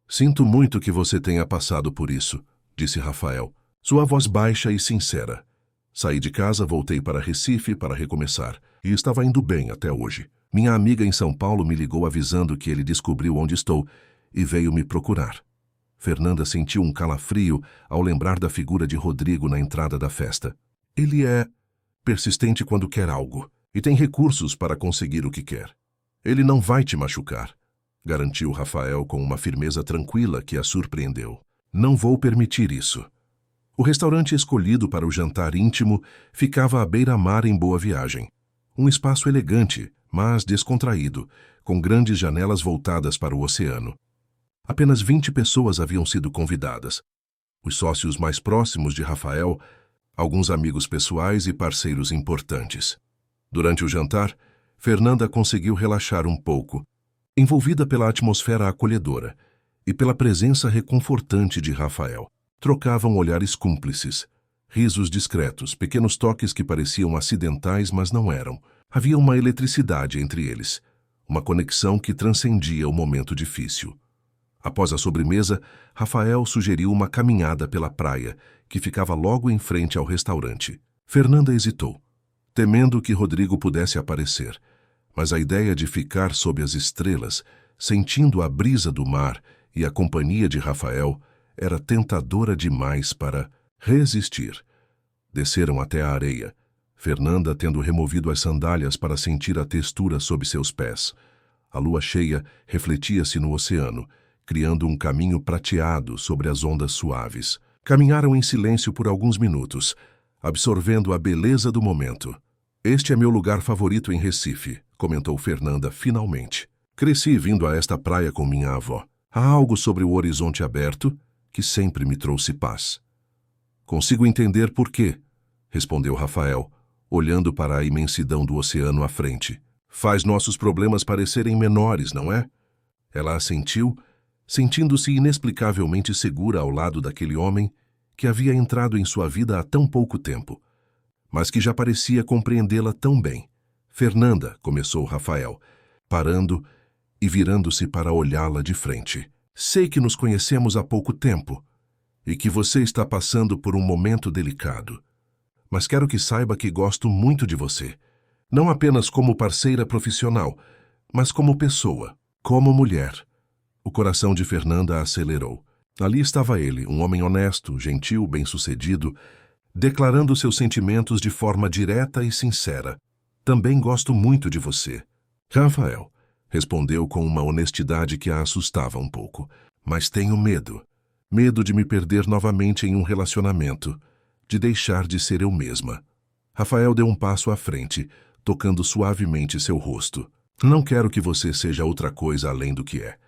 Sinto muito que você tenha passado por isso, disse Rafael, sua voz baixa e sincera. Saí de casa, voltei para Recife para recomeçar, e estava indo bem até hoje. Minha amiga em São Paulo me ligou avisando que ele descobriu onde estou e veio me procurar. Fernanda sentiu um calafrio ao lembrar da figura de Rodrigo na entrada da festa. Ele é persistente quando quer algo e tem recursos para conseguir o que quer. Ele não vai te machucar, garantiu Rafael com uma firmeza tranquila que a surpreendeu. Não vou permitir isso. O restaurante escolhido para o jantar íntimo ficava à beira-mar em Boa Viagem. Um espaço elegante, mas descontraído, com grandes janelas voltadas para o oceano. Apenas 20 pessoas haviam sido convidadas. Os sócios mais próximos de Rafael, alguns amigos pessoais e parceiros importantes. Durante o jantar, Fernanda conseguiu relaxar um pouco, envolvida pela atmosfera acolhedora e pela presença reconfortante de Rafael. Trocavam olhares cúmplices, risos discretos, pequenos toques que pareciam acidentais, mas não eram. Havia uma eletricidade entre eles, uma conexão que transcendia o momento difícil. Após a sobremesa, Rafael sugeriu uma caminhada pela praia, que ficava logo em frente ao restaurante. Fernanda hesitou, temendo que Rodrigo pudesse aparecer, mas a ideia de ficar sob as estrelas, sentindo a brisa do mar e a companhia de Rafael, era tentadora demais para resistir. Desceram até a areia, Fernanda tendo removido as sandálias para sentir a textura sob seus pés. A lua cheia refletia-se no oceano, criando um caminho prateado sobre as ondas suaves. Caminharam em silêncio por alguns minutos, absorvendo a beleza do momento. Este é meu lugar favorito em Recife, comentou Fernanda finalmente. Cresci vindo a esta praia com minha avó. Há algo sobre o horizonte aberto que sempre me trouxe paz. Consigo entender por quê, respondeu Rafael, olhando para a imensidão do oceano à frente. Faz nossos problemas parecerem menores, não é? Ela assentiu, sentindo-se inexplicavelmente segura ao lado daquele homem que havia entrado em sua vida há tão pouco tempo, mas que já parecia compreendê-la tão bem. Fernanda, começou Rafael, parando e virando-se para olhá-la de frente. Sei que nos conhecemos há pouco tempo e que você está passando por um momento delicado, mas quero que saiba que gosto muito de você, não apenas como parceira profissional, mas como pessoa, como mulher. O coração de Fernanda acelerou. Ali estava ele, um homem honesto, gentil, bem-sucedido, declarando seus sentimentos de forma direta e sincera. Também gosto muito de você. Rafael, respondeu com uma honestidade que a assustava um pouco. Mas tenho medo. Medo de me perder novamente em um relacionamento, de deixar de ser eu mesma. Rafael deu um passo à frente, tocando suavemente seu rosto. Não quero que você seja outra coisa além do que é.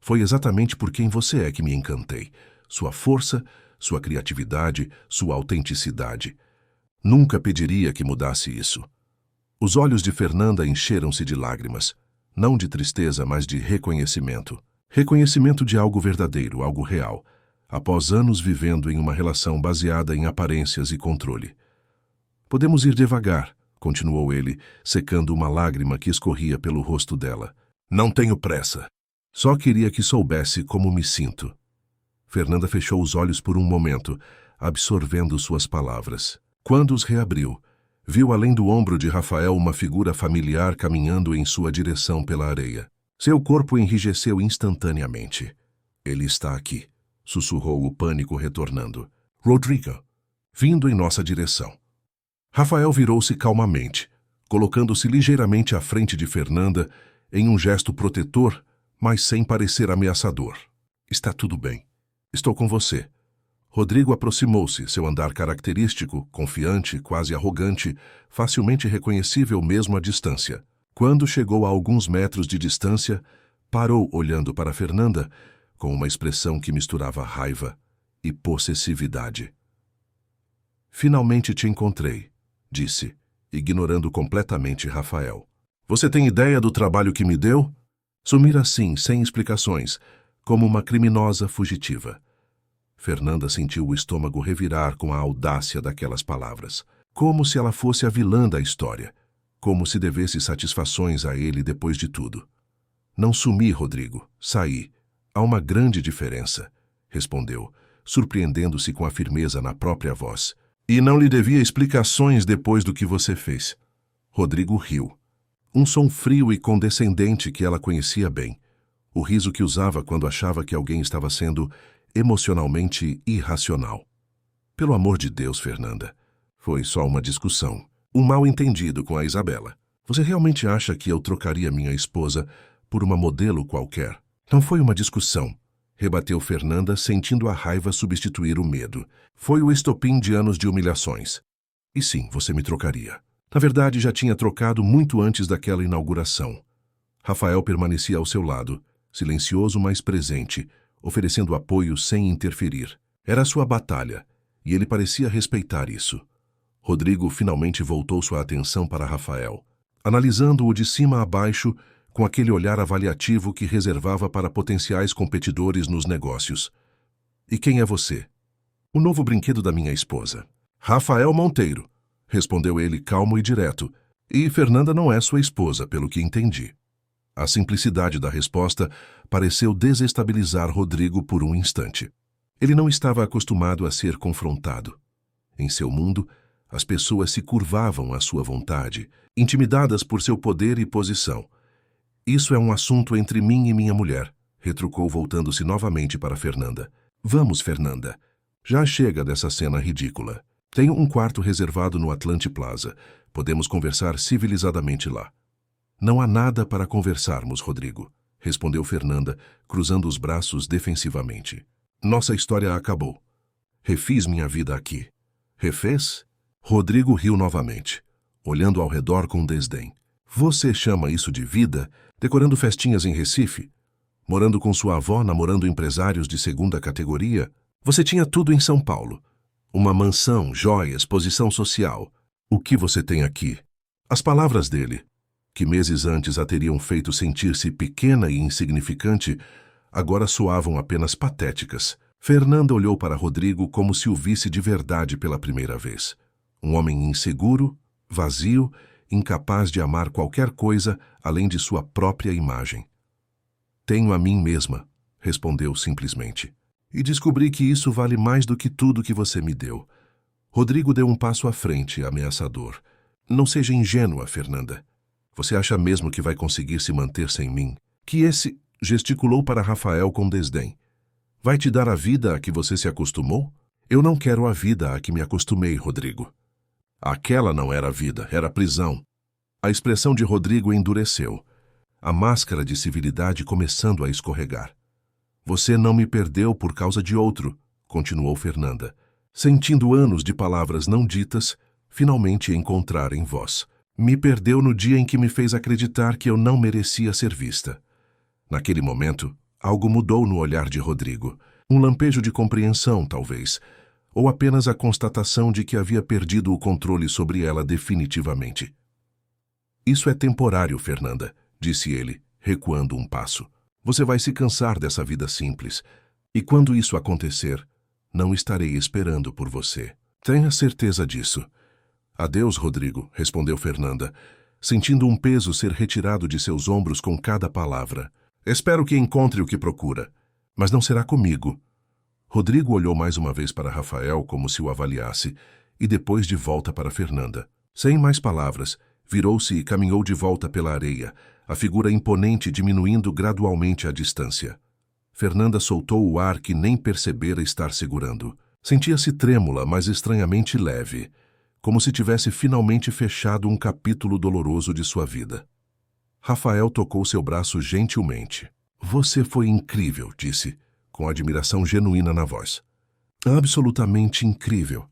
Foi exatamente por quem você é que me encantei. Sua força, sua criatividade, sua autenticidade. Nunca pediria que mudasse isso. Os olhos de Fernanda encheram-se de lágrimas. Não de tristeza, mas de reconhecimento. Reconhecimento de algo verdadeiro, algo real, após anos vivendo em uma relação baseada em aparências e controle. Podemos ir devagar, continuou ele, secando uma lágrima que escorria pelo rosto dela. Não tenho pressa. Só queria que soubesse como me sinto. Fernanda fechou os olhos por um momento, absorvendo suas palavras. Quando os reabriu, viu além do ombro de Rafael uma figura familiar caminhando em sua direção pela areia. Seu corpo enrijeceu instantaneamente. Ele está aqui, sussurrou o pânico retornando. Rodrigo, vindo em nossa direção. Rafael virou-se calmamente, colocando-se ligeiramente à frente de Fernanda em um gesto protetor, mas sem parecer ameaçador. Está tudo bem. Estou com você. Rodrigo aproximou-se, seu andar característico, confiante, quase arrogante, facilmente reconhecível mesmo à distância. Quando chegou a alguns metros de distância, parou olhando para Fernanda, com uma expressão que misturava raiva e possessividade. Finalmente te encontrei, disse, ignorando completamente Rafael. Você tem ideia do trabalho que me deu? Sumir assim, sem explicações, como uma criminosa fugitiva. Fernanda sentiu o estômago revirar com a audácia daquelas palavras. como se ela fosse a vilã da história, como se devesse satisfações a ele depois de tudo. Não sumi, Rodrigo, saí. Há uma grande diferença, respondeu, surpreendendo-se com a firmeza na própria voz. E não lhe devia explicações depois do que você fez. Rodrigo riu. Um som frio e condescendente que ela conhecia bem. O riso que usava quando achava que alguém estava sendo emocionalmente irracional. Pelo amor de Deus, Fernanda. Foi só uma discussão. Um mal-entendido com a Isabela. Você realmente acha que eu trocaria minha esposa por uma modelo qualquer? Não foi uma discussão, rebateu Fernanda, sentindo a raiva substituir o medo. Foi o estopim de anos de humilhações. E sim, você me trocaria. Na verdade, já tinha trocado muito antes daquela inauguração. Rafael permanecia ao seu lado, silencioso mas presente, oferecendo apoio sem interferir. Era a sua batalha, e ele parecia respeitar isso. Rodrigo finalmente voltou sua atenção para Rafael, analisando-o de cima a baixo com aquele olhar avaliativo que reservava para potenciais competidores nos negócios. E quem é você? O novo brinquedo da minha esposa. Rafael Monteiro, respondeu ele calmo e direto. E Fernanda não é sua esposa, pelo que entendi. A simplicidade da resposta pareceu desestabilizar Rodrigo por um instante. Ele não estava acostumado a ser confrontado. Em seu mundo, as pessoas se curvavam à sua vontade, intimidadas por seu poder e posição. Isso é um assunto entre mim e minha mulher, retrucou voltando-se novamente para Fernanda. Vamos, Fernanda. Já chega dessa cena ridícula. Tenho um quarto reservado no Atlantic Plaza. Podemos conversar civilizadamente lá. Não há nada para conversarmos, Rodrigo, respondeu Fernanda, cruzando os braços defensivamente. Nossa história acabou. Refiz minha vida aqui. Refez? Rodrigo riu novamente, olhando ao redor com desdém. Você chama isso de vida? Decorando festinhas em Recife? Morando com sua avó, namorando empresários de segunda categoria? Você tinha tudo em São Paulo. Uma mansão, joias, posição social. O que você tem aqui? As palavras dele, que meses antes a teriam feito sentir-se pequena e insignificante, agora soavam apenas patéticas. Fernanda olhou para Rodrigo como se o visse de verdade pela primeira vez. Um homem inseguro, vazio, incapaz de amar qualquer coisa além de sua própria imagem. Tenho a mim mesma, respondeu simplesmente. E descobri que isso vale mais do que tudo que você me deu. Rodrigo deu um passo à frente, ameaçador. Não seja ingênua, Fernanda. Você acha mesmo que vai conseguir se manter sem mim? Que esse... gesticulou para Rafael com desdém. Vai te dar a vida a que você se acostumou? Eu não quero a vida a que me acostumei, Rodrigo. Aquela não era vida, era prisão. A expressão de Rodrigo endureceu, a máscara de civilidade começando a escorregar. Você não me perdeu por causa de outro, continuou Fernanda, sentindo anos de palavras não ditas finalmente encontrar em voz. Me perdeu no dia em que me fez acreditar que eu não merecia ser vista. Naquele momento, algo mudou no olhar de Rodrigo. Um lampejo de compreensão, talvez, ou apenas a constatação de que havia perdido o controle sobre ela definitivamente. Isso é temporário, Fernanda, disse ele, recuando um passo. Você vai se cansar dessa vida simples, e quando isso acontecer, não estarei esperando por você. Tenha certeza disso. Adeus, Rodrigo, respondeu Fernanda, sentindo um peso ser retirado de seus ombros com cada palavra. Espero que encontre o que procura, mas não será comigo. Rodrigo olhou mais uma vez para Rafael como se o avaliasse, e depois de volta para Fernanda. Sem mais palavras, virou-se e caminhou de volta pela areia, a figura imponente diminuindo gradualmente a distância. Fernanda soltou o ar que nem percebera estar segurando. Sentia-se trêmula, mas estranhamente leve, como se tivesse finalmente fechado um capítulo doloroso de sua vida. Rafael tocou seu braço gentilmente. Você foi incrível, disse, com admiração genuína na voz. Absolutamente incrível.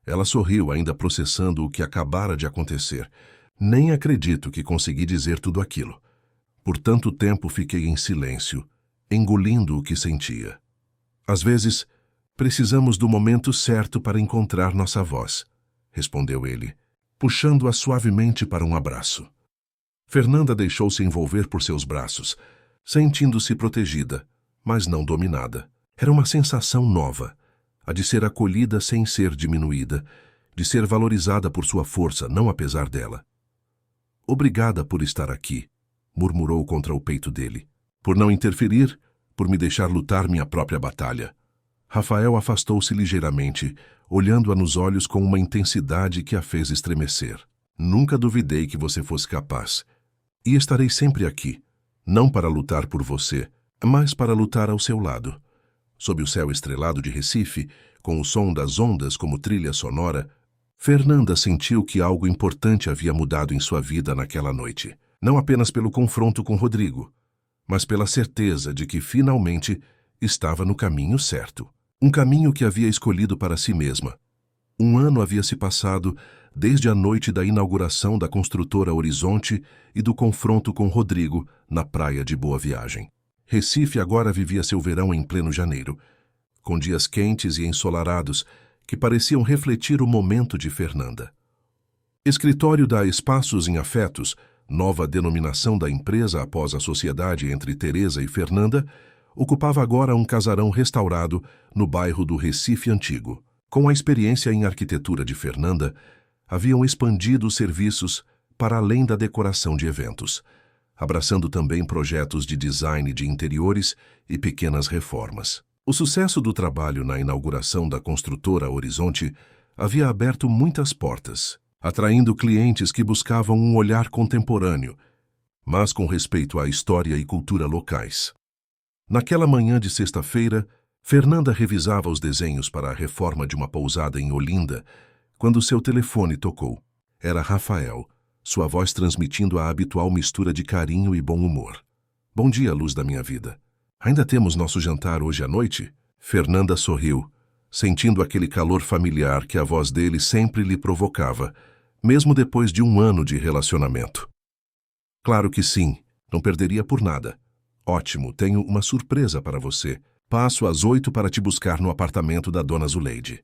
Ela sorriu, ainda processando o que acabara de acontecer. Nem acredito que consegui dizer tudo aquilo. Por tanto tempo fiquei em silêncio, engolindo o que sentia. Às vezes, precisamos do momento certo para encontrar nossa voz, respondeu ele, puxando-a suavemente para um abraço. Fernanda deixou-se envolver por seus braços, sentindo-se protegida, mas não dominada. Era uma sensação nova, a de ser acolhida sem ser diminuída, de ser valorizada por sua força, não apesar dela. Obrigada por estar aqui, murmurou contra o peito dele. Por não interferir, por me deixar lutar minha própria batalha. Rafael afastou-se ligeiramente, olhando-a nos olhos com uma intensidade que a fez estremecer. Nunca duvidei que você fosse capaz. E estarei sempre aqui, não para lutar por você, mas para lutar ao seu lado. Sob o céu estrelado de Recife, com o som das ondas como trilha sonora, Fernanda sentiu que algo importante havia mudado em sua vida naquela noite. Não apenas pelo confronto com Rodrigo, mas pela certeza de que finalmente estava no caminho certo. Um caminho que havia escolhido para si mesma. Um ano havia se passado desde a noite da inauguração da construtora Horizonte e do confronto com Rodrigo na praia de Boa Viagem. Recife agora vivia seu verão em pleno janeiro, com dias quentes e ensolarados que pareciam refletir o momento de Fernanda. Escritório da Espaços em Afetos, nova denominação da empresa após a sociedade entre Teresa e Fernanda, ocupava agora um casarão restaurado no bairro do Recife Antigo. Com a experiência em arquitetura de Fernanda, haviam expandido os serviços para além da decoração de eventos, abraçando também projetos de design de interiores e pequenas reformas. O sucesso do trabalho na inauguração da construtora Horizonte havia aberto muitas portas, atraindo clientes que buscavam um olhar contemporâneo, mas com respeito à história e cultura locais. Naquela manhã de sexta-feira, Fernanda revisava os desenhos para a reforma de uma pousada em Olinda, quando seu telefone tocou. Era Rafael, sua voz transmitindo a habitual mistura de carinho e bom humor. Bom dia, luz da minha vida. Ainda temos nosso jantar hoje à noite? Fernanda sorriu, sentindo aquele calor familiar que a voz dele sempre lhe provocava, mesmo depois de um ano de relacionamento. Claro que sim, não perderia por nada. Ótimo, tenho uma surpresa para você. Passo às 8 para te buscar no apartamento da dona Zuleide.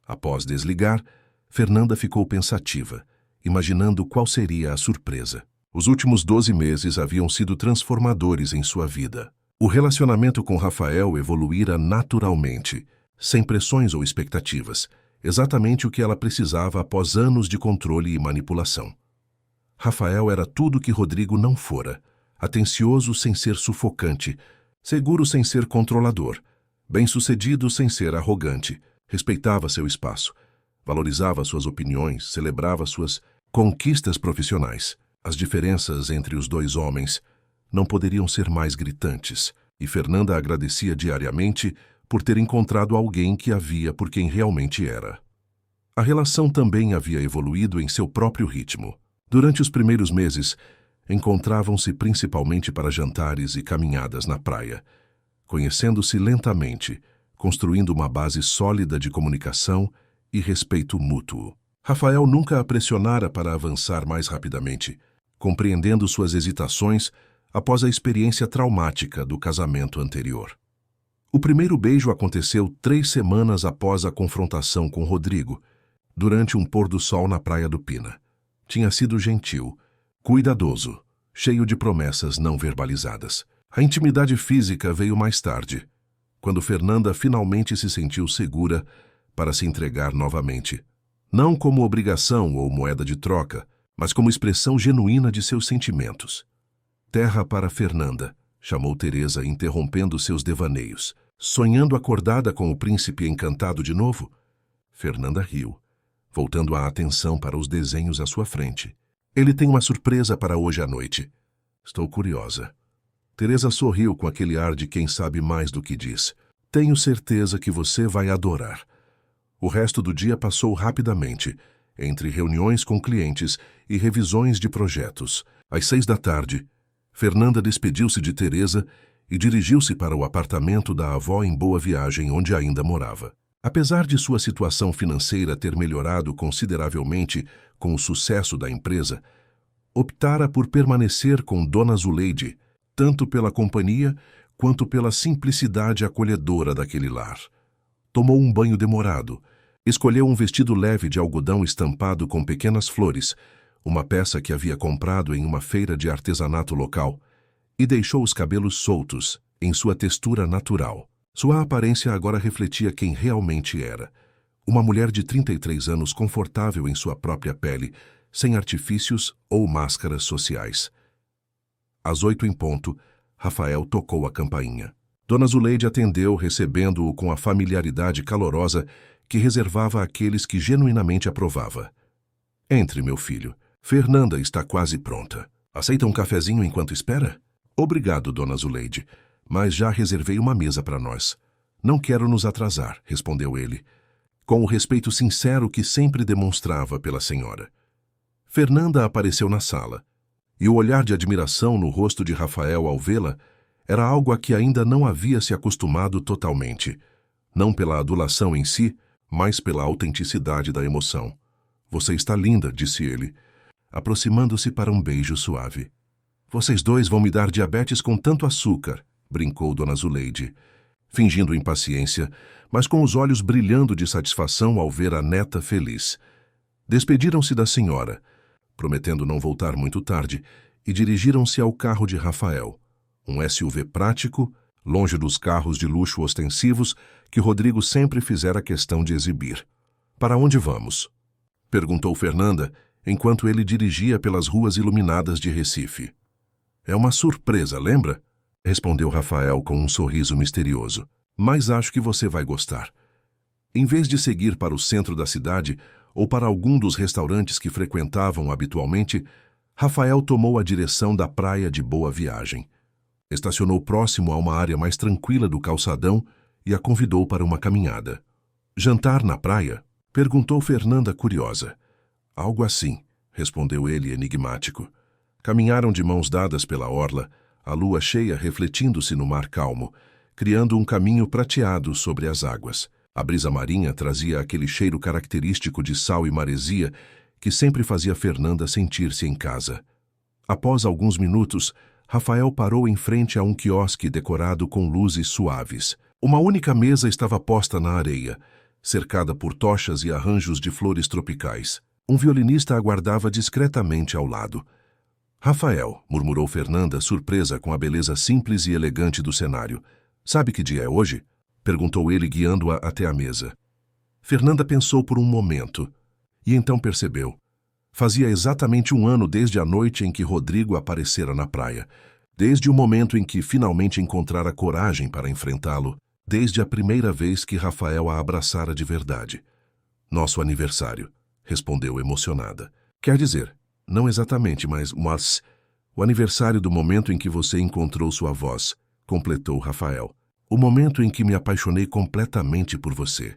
Após desligar, Fernanda ficou pensativa, imaginando qual seria a surpresa. Os últimos 12 meses haviam sido transformadores em sua vida. O relacionamento com Rafael evoluíra naturalmente, sem pressões ou expectativas, exatamente o que ela precisava após anos de controle e manipulação. Rafael era tudo que Rodrigo não fora, atencioso sem ser sufocante, seguro sem ser controlador, bem-sucedido sem ser arrogante, respeitava seu espaço, valorizava suas opiniões, celebrava suas conquistas profissionais. As diferenças entre os dois homens não poderiam ser mais gritantes, e Fernanda agradecia diariamente por ter encontrado alguém que a via por quem realmente era. A relação também havia evoluído em seu próprio ritmo. Durante os primeiros meses, encontravam-se principalmente para jantares e caminhadas na praia, conhecendo-se lentamente, construindo uma base sólida de comunicação e respeito mútuo. Rafael nunca a pressionara para avançar mais rapidamente, compreendendo suas hesitações após a experiência traumática do casamento anterior. O primeiro beijo aconteceu 3 semanas após a confrontação com Rodrigo, durante um pôr do sol na praia do Pina. Tinha sido gentil, cuidadoso, cheio de promessas não verbalizadas. A intimidade física veio mais tarde, quando Fernanda finalmente se sentiu segura para se entregar novamente, não como obrigação ou moeda de troca, mas como expressão genuína de seus sentimentos. Terra para Fernanda, chamou Teresa, interrompendo seus devaneios. Sonhando acordada com o príncipe encantado de novo? Fernanda riu, voltando a atenção para os desenhos à sua frente. Ele tem uma surpresa para hoje à noite. Estou curiosa. Teresa sorriu com aquele ar de quem sabe mais do que diz. Tenho certeza que você vai adorar. O resto do dia passou rapidamente, entre reuniões com clientes e revisões de projetos. Às 6 da tarde, Fernanda despediu-se de Teresa e dirigiu-se para o apartamento da avó em Boa Viagem, onde ainda morava. Apesar de sua situação financeira ter melhorado consideravelmente com o sucesso da empresa, optara por permanecer com Dona Zuleide, tanto pela companhia quanto pela simplicidade acolhedora daquele lar. Tomou um banho demorado, escolheu um vestido leve de algodão estampado com pequenas flores, uma peça que havia comprado em uma feira de artesanato local, e deixou os cabelos soltos, em sua textura natural. Sua aparência agora refletia quem realmente era, Uma mulher de 33 anos confortável em sua própria pele, sem artifícios ou máscaras sociais. Às 8 em ponto, Rafael tocou a campainha. Dona Zuleide atendeu, recebendo-o com a familiaridade calorosa que reservava àqueles que genuinamente aprovava. Entre, meu filho. Fernanda está quase pronta. Aceita um cafezinho enquanto espera? Obrigado, Dona Zuleide, mas já reservei uma mesa para nós. Não quero nos atrasar, respondeu ele, com o respeito sincero que sempre demonstrava pela senhora. Fernanda apareceu na sala, e o olhar de admiração no rosto de Rafael ao vê-la era algo a que ainda não havia se acostumado totalmente, não pela adulação em si, mas pela autenticidade da emoção. Você está linda, disse ele, aproximando-se para um beijo suave. Vocês dois vão me dar diabetes com tanto açúcar, brincou Dona Zuleide, fingindo impaciência, mas com os olhos brilhando de satisfação ao ver a neta feliz. Despediram-se da senhora, prometendo não voltar muito tarde, e dirigiram-se ao carro de Rafael, um SUV prático, longe dos carros de luxo ostensivos que Rodrigo sempre fizera questão de exibir. Para onde vamos? Perguntou Fernanda, enquanto ele dirigia pelas ruas iluminadas de Recife. É uma surpresa, lembra? Respondeu Rafael com um sorriso misterioso. Mas acho que você vai gostar. Em vez de seguir para o centro da cidade ou para algum dos restaurantes que frequentavam habitualmente, Rafael tomou a direção da praia de Boa Viagem. Estacionou próximo a uma área mais tranquila do calçadão e a convidou para uma caminhada. Jantar na praia? Perguntou Fernanda curiosa. Algo assim, respondeu ele enigmático. Caminharam de mãos dadas pela orla, a lua cheia refletindo-se no mar calmo, criando um caminho prateado sobre as águas. A brisa marinha trazia aquele cheiro característico de sal e maresia que sempre fazia Fernanda sentir-se em casa. Após alguns minutos, Rafael parou em frente a um quiosque decorado com luzes suaves. Uma única mesa estava posta na areia, cercada por tochas e arranjos de flores tropicais. Um violinista aguardava discretamente ao lado. Rafael, murmurou Fernanda, surpresa com a beleza simples e elegante do cenário. Sabe que dia é hoje? Perguntou ele, guiando-a até a mesa. Fernanda pensou por um momento, e então percebeu. Fazia exatamente 1 ano desde a noite em que Rodrigo aparecera na praia, desde o momento em que finalmente encontrara coragem para enfrentá-lo, desde a primeira vez que Rafael a abraçara de verdade. Nosso aniversário, respondeu emocionada. Quer dizer, não exatamente, mas o aniversário do momento em que você encontrou sua voz, completou Rafael. O momento em que me apaixonei completamente por você.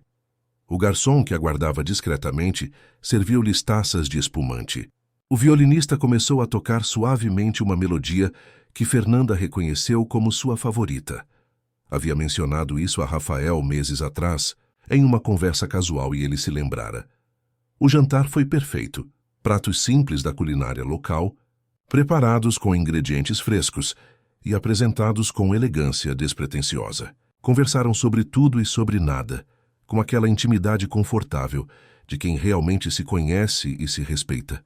O garçom, que aguardava discretamente, serviu-lhes taças de espumante. O violinista começou a tocar suavemente uma melodia que Fernanda reconheceu como sua favorita. Havia mencionado isso a Rafael meses atrás, em uma conversa casual, e ele se lembrara. O jantar foi perfeito. Pratos simples da culinária local, preparados com ingredientes frescos e apresentados com elegância despretensiosa. Conversaram sobre tudo e sobre nada, com aquela intimidade confortável de quem realmente se conhece e se respeita.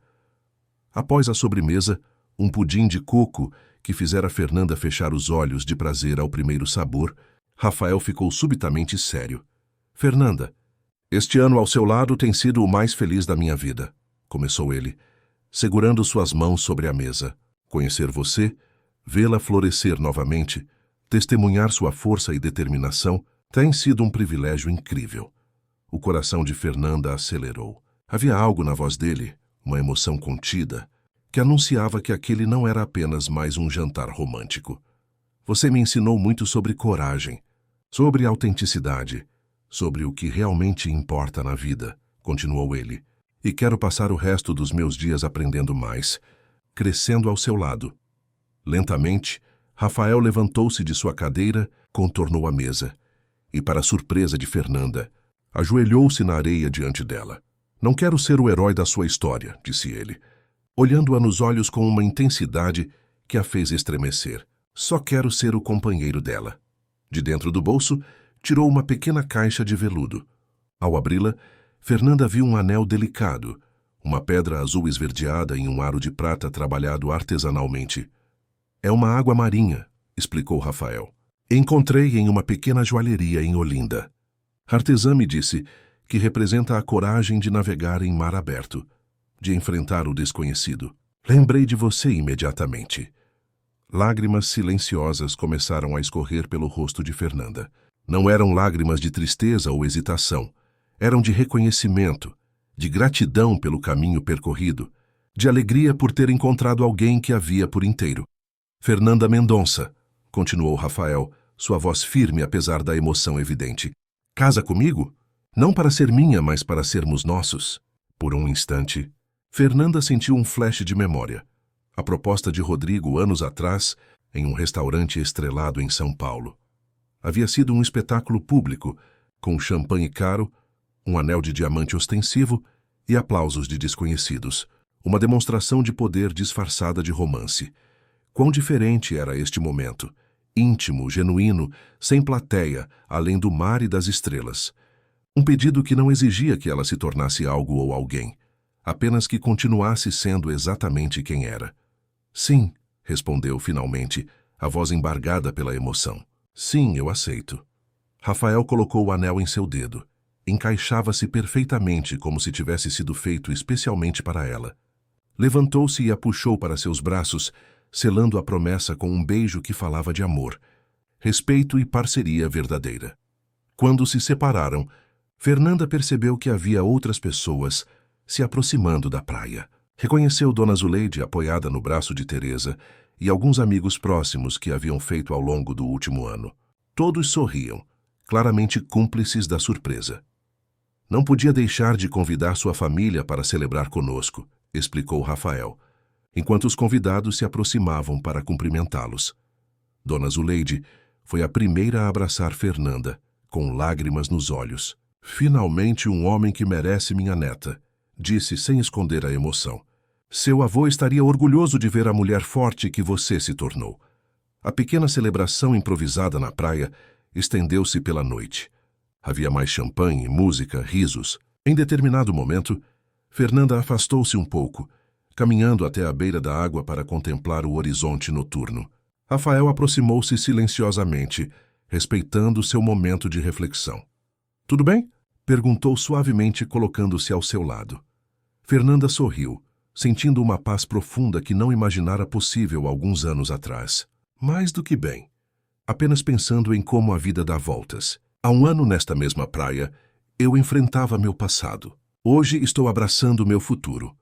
Após a sobremesa, um pudim de coco que fizera Fernanda fechar os olhos de prazer ao primeiro sabor, Rafael ficou subitamente sério. Fernanda, este ano ao seu lado tem sido o mais feliz da minha vida, começou ele, segurando suas mãos sobre a mesa. Conhecer você, vê-la florescer novamente, testemunhar sua força e determinação, tem sido um privilégio incrível. O coração de Fernanda acelerou. Havia algo na voz dele, uma emoção contida, que anunciava que aquele não era apenas mais um jantar romântico. Você me ensinou muito sobre coragem, sobre autenticidade, sobre o que realmente importa na vida, continuou ele. E quero passar o resto dos meus dias aprendendo mais, crescendo ao seu lado. Lentamente, Rafael levantou-se de sua cadeira, contornou a mesa, e, para a surpresa de Fernanda, ajoelhou-se na areia diante dela. Não quero ser o herói da sua história, disse ele, olhando-a nos olhos com uma intensidade que a fez estremecer. Só quero ser o companheiro dela. De dentro do bolso, tirou uma pequena caixa de veludo. Ao abri-la, Fernanda viu um anel delicado, uma pedra azul esverdeada em um aro de prata trabalhado artesanalmente. É uma água marinha, explicou Rafael. Encontrei em uma pequena joalheria em Olinda. A artesã me disse que representa a coragem de navegar em mar aberto, de enfrentar o desconhecido. Lembrei de você imediatamente. Lágrimas silenciosas começaram a escorrer pelo rosto de Fernanda. Não eram lágrimas de tristeza ou hesitação. Eram de reconhecimento, de gratidão pelo caminho percorrido, de alegria por ter encontrado alguém que a via por inteiro. Fernanda Mendonça, continuou Rafael, sua voz firme apesar da emoção evidente. Casa comigo? Não para ser minha, mas para sermos nossos. Por um instante, Fernanda sentiu um flash de memória. A proposta de Rodrigo anos atrás, em um restaurante estrelado em São Paulo. Havia sido um espetáculo público, com champanhe caro, um anel de diamante ostensivo e aplausos de desconhecidos. Uma demonstração de poder disfarçada de romance. Quão diferente era este momento. Íntimo, genuíno, sem plateia, além do mar e das estrelas. Um pedido que não exigia que ela se tornasse algo ou alguém, apenas que continuasse sendo exatamente quem era. Sim, respondeu finalmente, a voz embargada pela emoção. Sim, eu aceito. Rafael colocou o anel em seu dedo. Encaixava-se perfeitamente como se tivesse sido feito especialmente para ela. Levantou-se e a puxou para seus braços, selando a promessa com um beijo que falava de amor, respeito e parceria verdadeira. Quando se separaram, Fernanda percebeu que havia outras pessoas se aproximando da praia. Reconheceu Dona Zuleide apoiada no braço de Teresa e alguns amigos próximos que haviam feito ao longo do último ano. Todos sorriam, claramente cúmplices da surpresa. Não podia deixar de convidar sua família para celebrar conosco, explicou Rafael, enquanto os convidados se aproximavam para cumprimentá-los. Dona Zuleide foi a primeira a abraçar Fernanda, com lágrimas nos olhos. Finalmente um homem que merece minha neta, disse sem esconder a emoção. Seu avô estaria orgulhoso de ver a mulher forte que você se tornou. A pequena celebração improvisada na praia estendeu-se pela noite. Havia mais champanhe, música, risos. Em determinado momento, Fernanda afastou-se um pouco, caminhando até a beira da água para contemplar o horizonte noturno. Rafael aproximou-se silenciosamente, respeitando seu momento de reflexão. Tudo bem? Perguntou suavemente, colocando-se ao seu lado. Fernanda sorriu, sentindo uma paz profunda que não imaginara possível alguns anos atrás. Mais do que bem. Apenas pensando em como a vida dá voltas. Há um ano nesta mesma praia, eu enfrentava meu passado. Hoje estou abraçando meu futuro.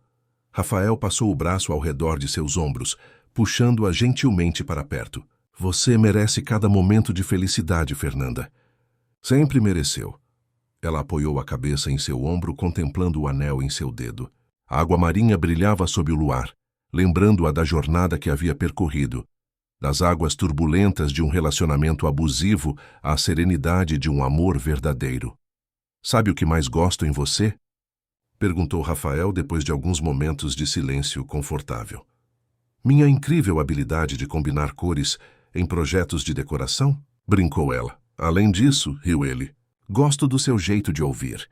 Rafael passou o braço ao redor de seus ombros, puxando-a gentilmente para perto. Você merece cada momento de felicidade, Fernanda. Sempre mereceu. Ela apoiou a cabeça em seu ombro, contemplando o anel em seu dedo. A água marinha brilhava sob o luar, lembrando-a da jornada que havia percorrido, das águas turbulentas de um relacionamento abusivo à serenidade de um amor verdadeiro. Sabe o que mais gosto em você? Perguntou Rafael depois de alguns momentos de silêncio confortável. Minha incrível habilidade de combinar cores em projetos de decoração? Brincou ela. Além disso, riu ele, gosto do seu jeito de ouvir.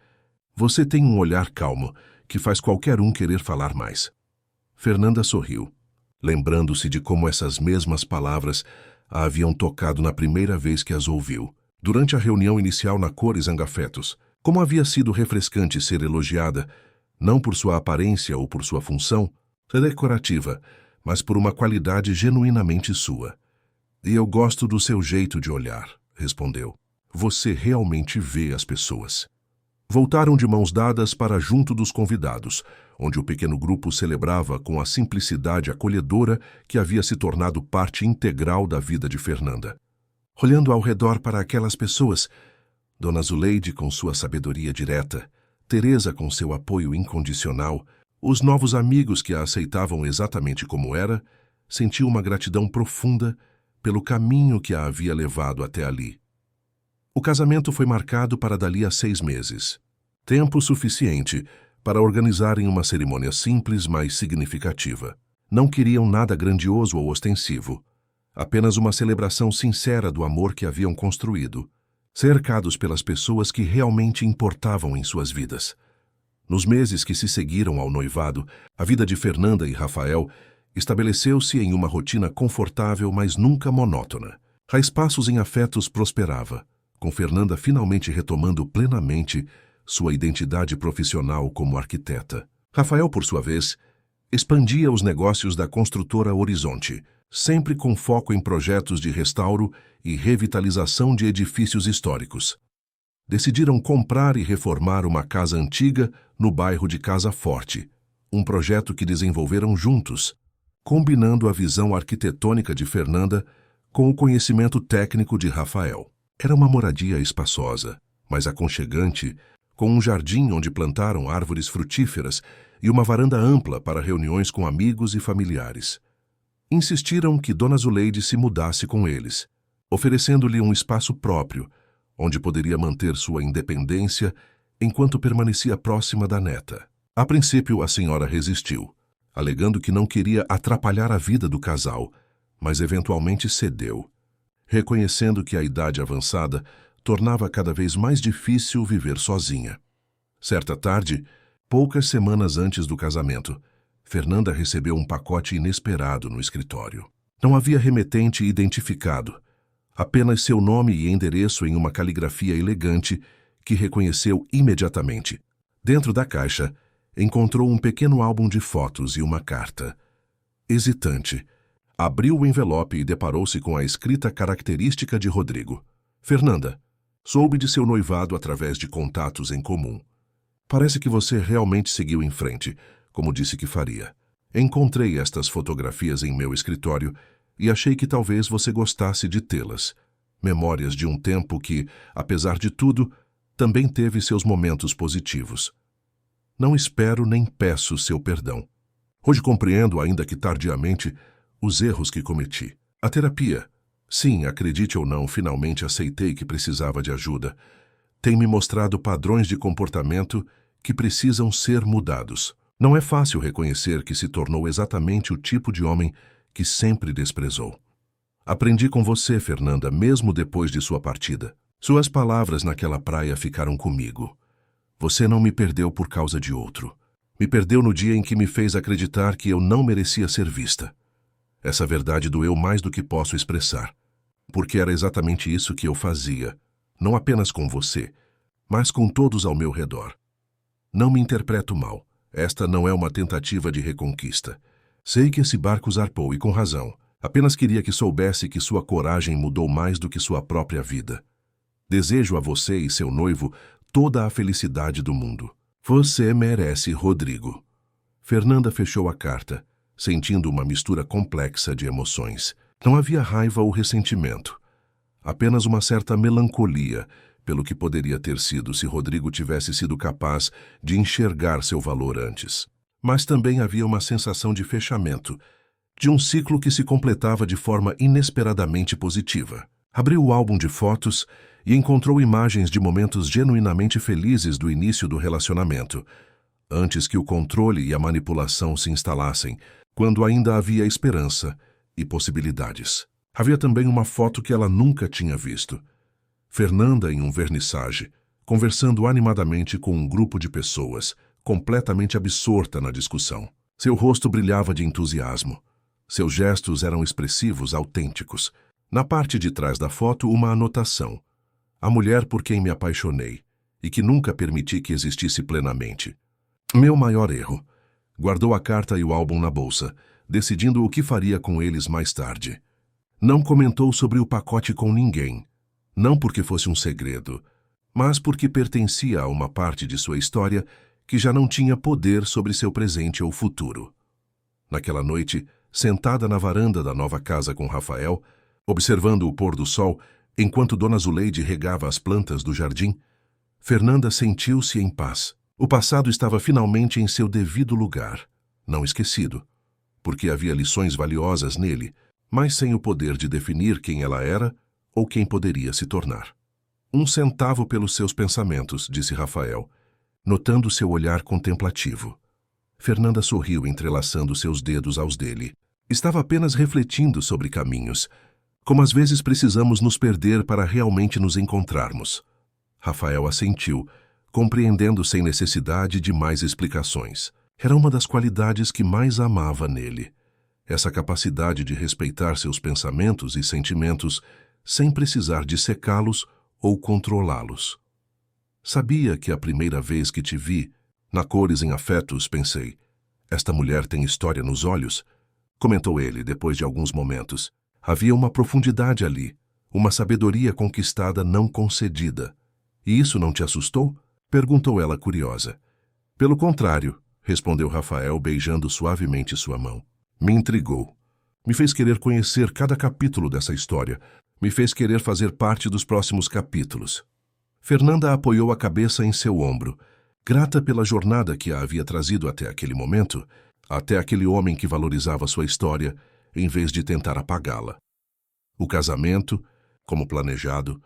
Você tem um olhar calmo, que faz qualquer um querer falar mais. Fernanda sorriu, lembrando-se de como essas mesmas palavras a haviam tocado na primeira vez que as ouviu, durante a reunião inicial na Cores Angafetos. Como havia sido refrescante ser elogiada, não por sua aparência ou por sua função decorativa, mas por uma qualidade genuinamente sua. E eu gosto do seu jeito de olhar, respondeu. Você realmente vê as pessoas. Voltaram de mãos dadas para junto dos convidados, onde o pequeno grupo celebrava com a simplicidade acolhedora que havia se tornado parte integral da vida de Fernanda. Olhando ao redor para aquelas pessoas, Dona Zuleide com sua sabedoria direta, Teresa com seu apoio incondicional, os novos amigos que a aceitavam exatamente como era, sentiu uma gratidão profunda pelo caminho que a havia levado até ali. O casamento foi marcado para dali a 6 meses. Tempo suficiente para organizarem uma cerimônia simples, mas significativa. Não queriam nada grandioso ou ostensivo. Apenas uma celebração sincera do amor que haviam construído, cercados pelas pessoas que realmente importavam em suas vidas. Nos meses que se seguiram ao noivado, a vida de Fernanda e Rafael estabeleceu-se em uma rotina confortável, mas nunca monótona. A espaços em afetos prosperava, com Fernanda finalmente retomando plenamente sua identidade profissional como arquiteta. Rafael, por sua vez, expandia os negócios da construtora Horizonte, sempre com foco em projetos de restauro e revitalização de edifícios históricos. Decidiram comprar e reformar uma casa antiga no bairro de Casa Forte, um projeto que desenvolveram juntos, combinando a visão arquitetônica de Fernanda com o conhecimento técnico de Rafael. Era uma moradia espaçosa, mas aconchegante, com um jardim onde plantaram árvores frutíferas e uma varanda ampla para reuniões com amigos e familiares. Insistiram que Dona Zuleide se mudasse com eles, oferecendo-lhe um espaço próprio, onde poderia manter sua independência enquanto permanecia próxima da neta. A princípio, a senhora resistiu, alegando que não queria atrapalhar a vida do casal, mas eventualmente cedeu, reconhecendo que a idade avançada tornava cada vez mais difícil viver sozinha. Certa tarde, poucas semanas antes do casamento, Fernanda recebeu um pacote inesperado no escritório. Não havia remetente identificado, apenas seu nome e endereço em uma caligrafia elegante que reconheceu imediatamente. Dentro da caixa, encontrou um pequeno álbum de fotos e uma carta. Hesitante, abriu o envelope e deparou-se com a escrita característica de Rodrigo. Fernanda, soube de seu noivado através de contatos em comum. Parece que você realmente seguiu em frente, como disse que faria. Encontrei estas fotografias em meu escritório e achei que talvez você gostasse de tê-las. Memórias de um tempo que, apesar de tudo, também teve seus momentos positivos. Não espero nem peço seu perdão. Hoje compreendo, ainda que tardiamente, os erros que cometi. A terapia, sim, acredite ou não, finalmente aceitei que precisava de ajuda. Tem me mostrado padrões de comportamento que precisam ser mudados. Não é fácil reconhecer que se tornou exatamente o tipo de homem que sempre desprezou. Aprendi com você, Fernanda, mesmo depois de sua partida. Suas palavras naquela praia ficaram comigo. Você não me perdeu por causa de outro. Me perdeu no dia em que me fez acreditar que eu não merecia ser vista. Essa verdade doeu mais do que posso expressar, porque era exatamente isso que eu fazia, não apenas com você, mas com todos ao meu redor. Não me interpreto mal. Esta não é uma tentativa de reconquista. Sei que esse barco zarpou e com razão. Apenas queria que soubesse que sua coragem mudou mais do que sua própria vida. Desejo a você e seu noivo toda a felicidade do mundo. Você merece, Rodrigo. Fernanda fechou a carta, sentindo uma mistura complexa de emoções. Não havia raiva ou ressentimento. Apenas uma certa melancolia pelo que poderia ter sido se Rodrigo tivesse sido capaz de enxergar seu valor antes. Mas também havia uma sensação de fechamento, de um ciclo que se completava de forma inesperadamente positiva. Abriu o álbum de fotos e encontrou imagens de momentos genuinamente felizes do início do relacionamento, antes que o controle e a manipulação se instalassem, quando ainda havia esperança e possibilidades. Havia também uma foto que ela nunca tinha visto. Fernanda em um vernissage, conversando animadamente com um grupo de pessoas, completamente absorta na discussão. Seu rosto brilhava de entusiasmo. Seus gestos eram expressivos, autênticos. Na parte de trás da foto, uma anotação. A mulher por quem me apaixonei e que nunca permiti que existisse plenamente. Meu maior erro. Guardou a carta e o álbum na bolsa, decidindo o que faria com eles mais tarde. Não comentou sobre o pacote com ninguém. Não porque fosse um segredo, mas porque pertencia a uma parte de sua história que já não tinha poder sobre seu presente ou futuro. Naquela noite, sentada na varanda da nova casa com Rafael, observando o pôr do sol enquanto Dona Zuleide regava as plantas do jardim, Fernanda sentiu-se em paz. O passado estava finalmente em seu devido lugar, não esquecido, porque havia lições valiosas nele, mas sem o poder de definir quem ela era ou quem poderia se tornar. 1 centavo pelos seus pensamentos, disse Rafael, notando seu olhar contemplativo. Fernanda sorriu entrelaçando seus dedos aos dele. Estava apenas refletindo sobre caminhos, como às vezes precisamos nos perder para realmente nos encontrarmos. Rafael assentiu, compreendendo sem necessidade de mais explicações. Era uma das qualidades que mais amava nele. Essa capacidade de respeitar seus pensamentos e sentimentos sem precisar dissecá-los ou controlá-los. Sabia que a primeira vez que te vi, na Cores em Afetos, pensei, esta mulher tem história nos olhos, comentou ele depois de alguns momentos. Havia uma profundidade ali, uma sabedoria conquistada não concedida. E isso não te assustou? Perguntou ela curiosa. Pelo contrário, respondeu Rafael beijando suavemente sua mão. Me intrigou. Me fez querer conhecer cada capítulo dessa história. Me fez querer fazer parte dos próximos capítulos. Fernanda apoiou a cabeça em seu ombro, grata pela jornada que a havia trazido até aquele momento, até aquele homem que valorizava sua história, em vez de tentar apagá-la. O casamento, como planejado,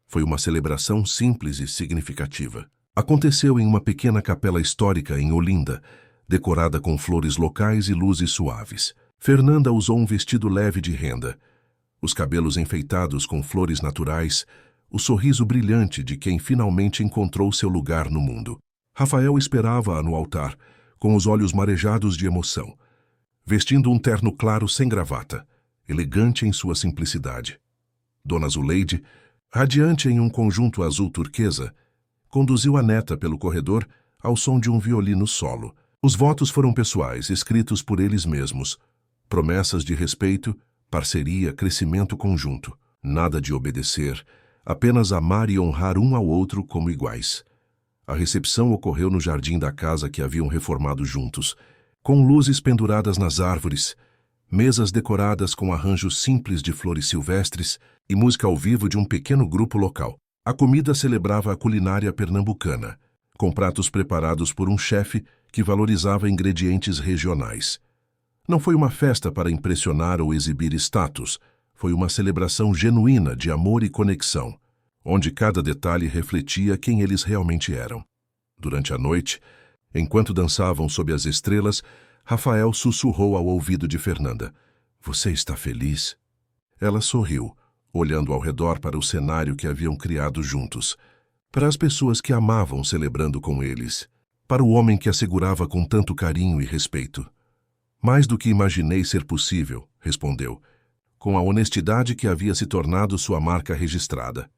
foi uma celebração simples e significativa. Aconteceu em uma pequena capela histórica em Olinda, decorada com flores locais e luzes suaves. Fernanda usou um vestido leve de renda, os cabelos enfeitados com flores naturais, o sorriso brilhante de quem finalmente encontrou seu lugar no mundo. Rafael esperava-a no altar, com os olhos marejados de emoção, vestindo um terno claro sem gravata, elegante em sua simplicidade. Dona Zuleide, radiante em um conjunto azul turquesa, conduziu a neta pelo corredor ao som de um violino solo. Os votos foram pessoais, escritos por eles mesmos. Promessas de respeito, parceria, crescimento conjunto. Nada de obedecer, apenas amar e honrar um ao outro como iguais. A recepção ocorreu no jardim da casa que haviam reformado juntos, com luzes penduradas nas árvores, mesas decoradas com arranjos simples de flores silvestres e música ao vivo de um pequeno grupo local. A comida celebrava a culinária pernambucana, com pratos preparados por um chefe que valorizava ingredientes regionais. Não foi uma festa para impressionar ou exibir status, foi uma celebração genuína de amor e conexão, onde cada detalhe refletia quem eles realmente eram. Durante a noite, enquanto dançavam sob as estrelas, Rafael sussurrou ao ouvido de Fernanda. Você está feliz? Ela sorriu, olhando ao redor para o cenário que haviam criado juntos, para as pessoas que amavam celebrando com eles, para o homem que a segurava com tanto carinho e respeito. Mais do que imaginei ser possível, respondeu, com a honestidade que havia se tornado sua marca registrada.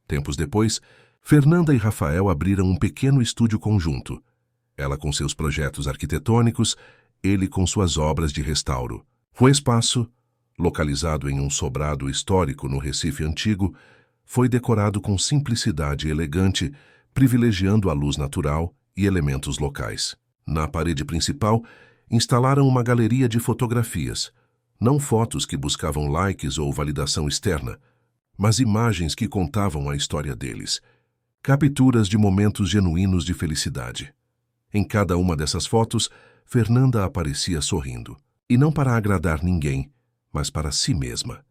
Tempos depois, Fernanda e Rafael abriram um pequeno estúdio conjunto. Ela com seus projetos arquitetônicos, ele com suas obras de restauro. O espaço, localizado em um sobrado histórico no Recife antigo, foi decorado com simplicidade elegante, privilegiando a luz natural e elementos locais. Na parede principal, instalaram uma galeria de fotografias, não fotos que buscavam likes ou validação externa, mas imagens que contavam a história deles, capturas de momentos genuínos de felicidade. Em cada uma dessas fotos, Fernanda aparecia sorrindo, e não para agradar ninguém, mas para si mesma.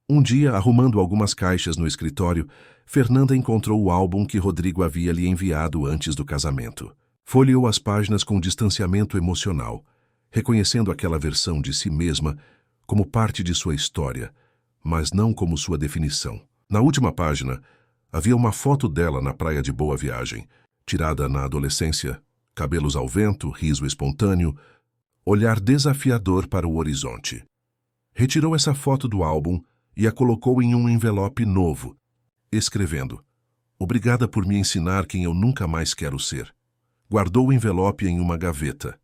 Um dia, arrumando algumas caixas no escritório, Fernanda encontrou o álbum que Rodrigo havia lhe enviado antes do casamento. Folheou as páginas com distanciamento emocional, reconhecendo aquela versão de si mesma como parte de sua história, mas não como sua definição. Na última página, havia uma foto dela na praia de Boa Viagem, tirada na adolescência, cabelos ao vento, riso espontâneo, olhar desafiador para o horizonte. Retirou essa foto do álbum e a colocou em um envelope novo, escrevendo: Obrigada por me ensinar quem eu nunca mais quero ser. Guardou o envelope em uma gaveta,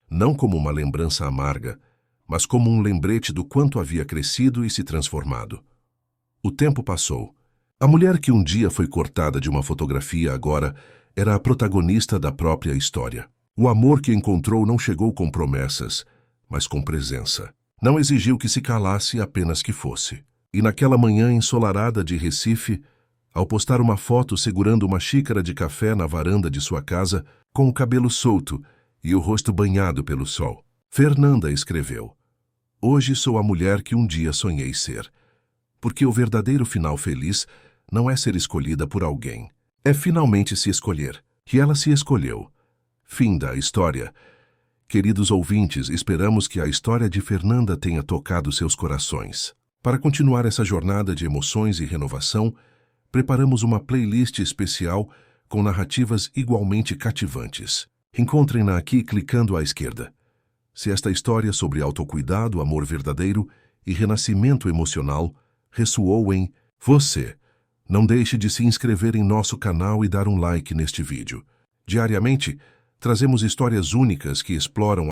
não como uma lembrança amarga, mas como um lembrete do quanto havia crescido e se transformado. O tempo passou. A mulher que um dia foi cortada de uma fotografia agora era a protagonista da própria história. O amor que encontrou não chegou com promessas, mas com presença. Não exigiu que se calasse, apenas que fosse. E naquela manhã ensolarada de Recife, ao postar uma foto segurando uma xícara de café na varanda de sua casa, com o cabelo solto e o rosto banhado pelo sol, Fernanda escreveu: Hoje sou a mulher que um dia sonhei ser. Porque o verdadeiro final feliz não é ser escolhida por alguém. É finalmente se escolher. E ela se escolheu. Fim da história. Queridos ouvintes, esperamos que a história de Fernanda tenha tocado seus corações. Para continuar essa jornada de emoções e renovação, preparamos uma playlist especial com narrativas igualmente cativantes. Encontrem-na aqui clicando à esquerda. Se esta história sobre autocuidado, amor verdadeiro e renascimento emocional ressoou em você, Não deixe de se inscrever em nosso canal e dar um like neste vídeo. Diariamente, trazemos histórias únicas que exploram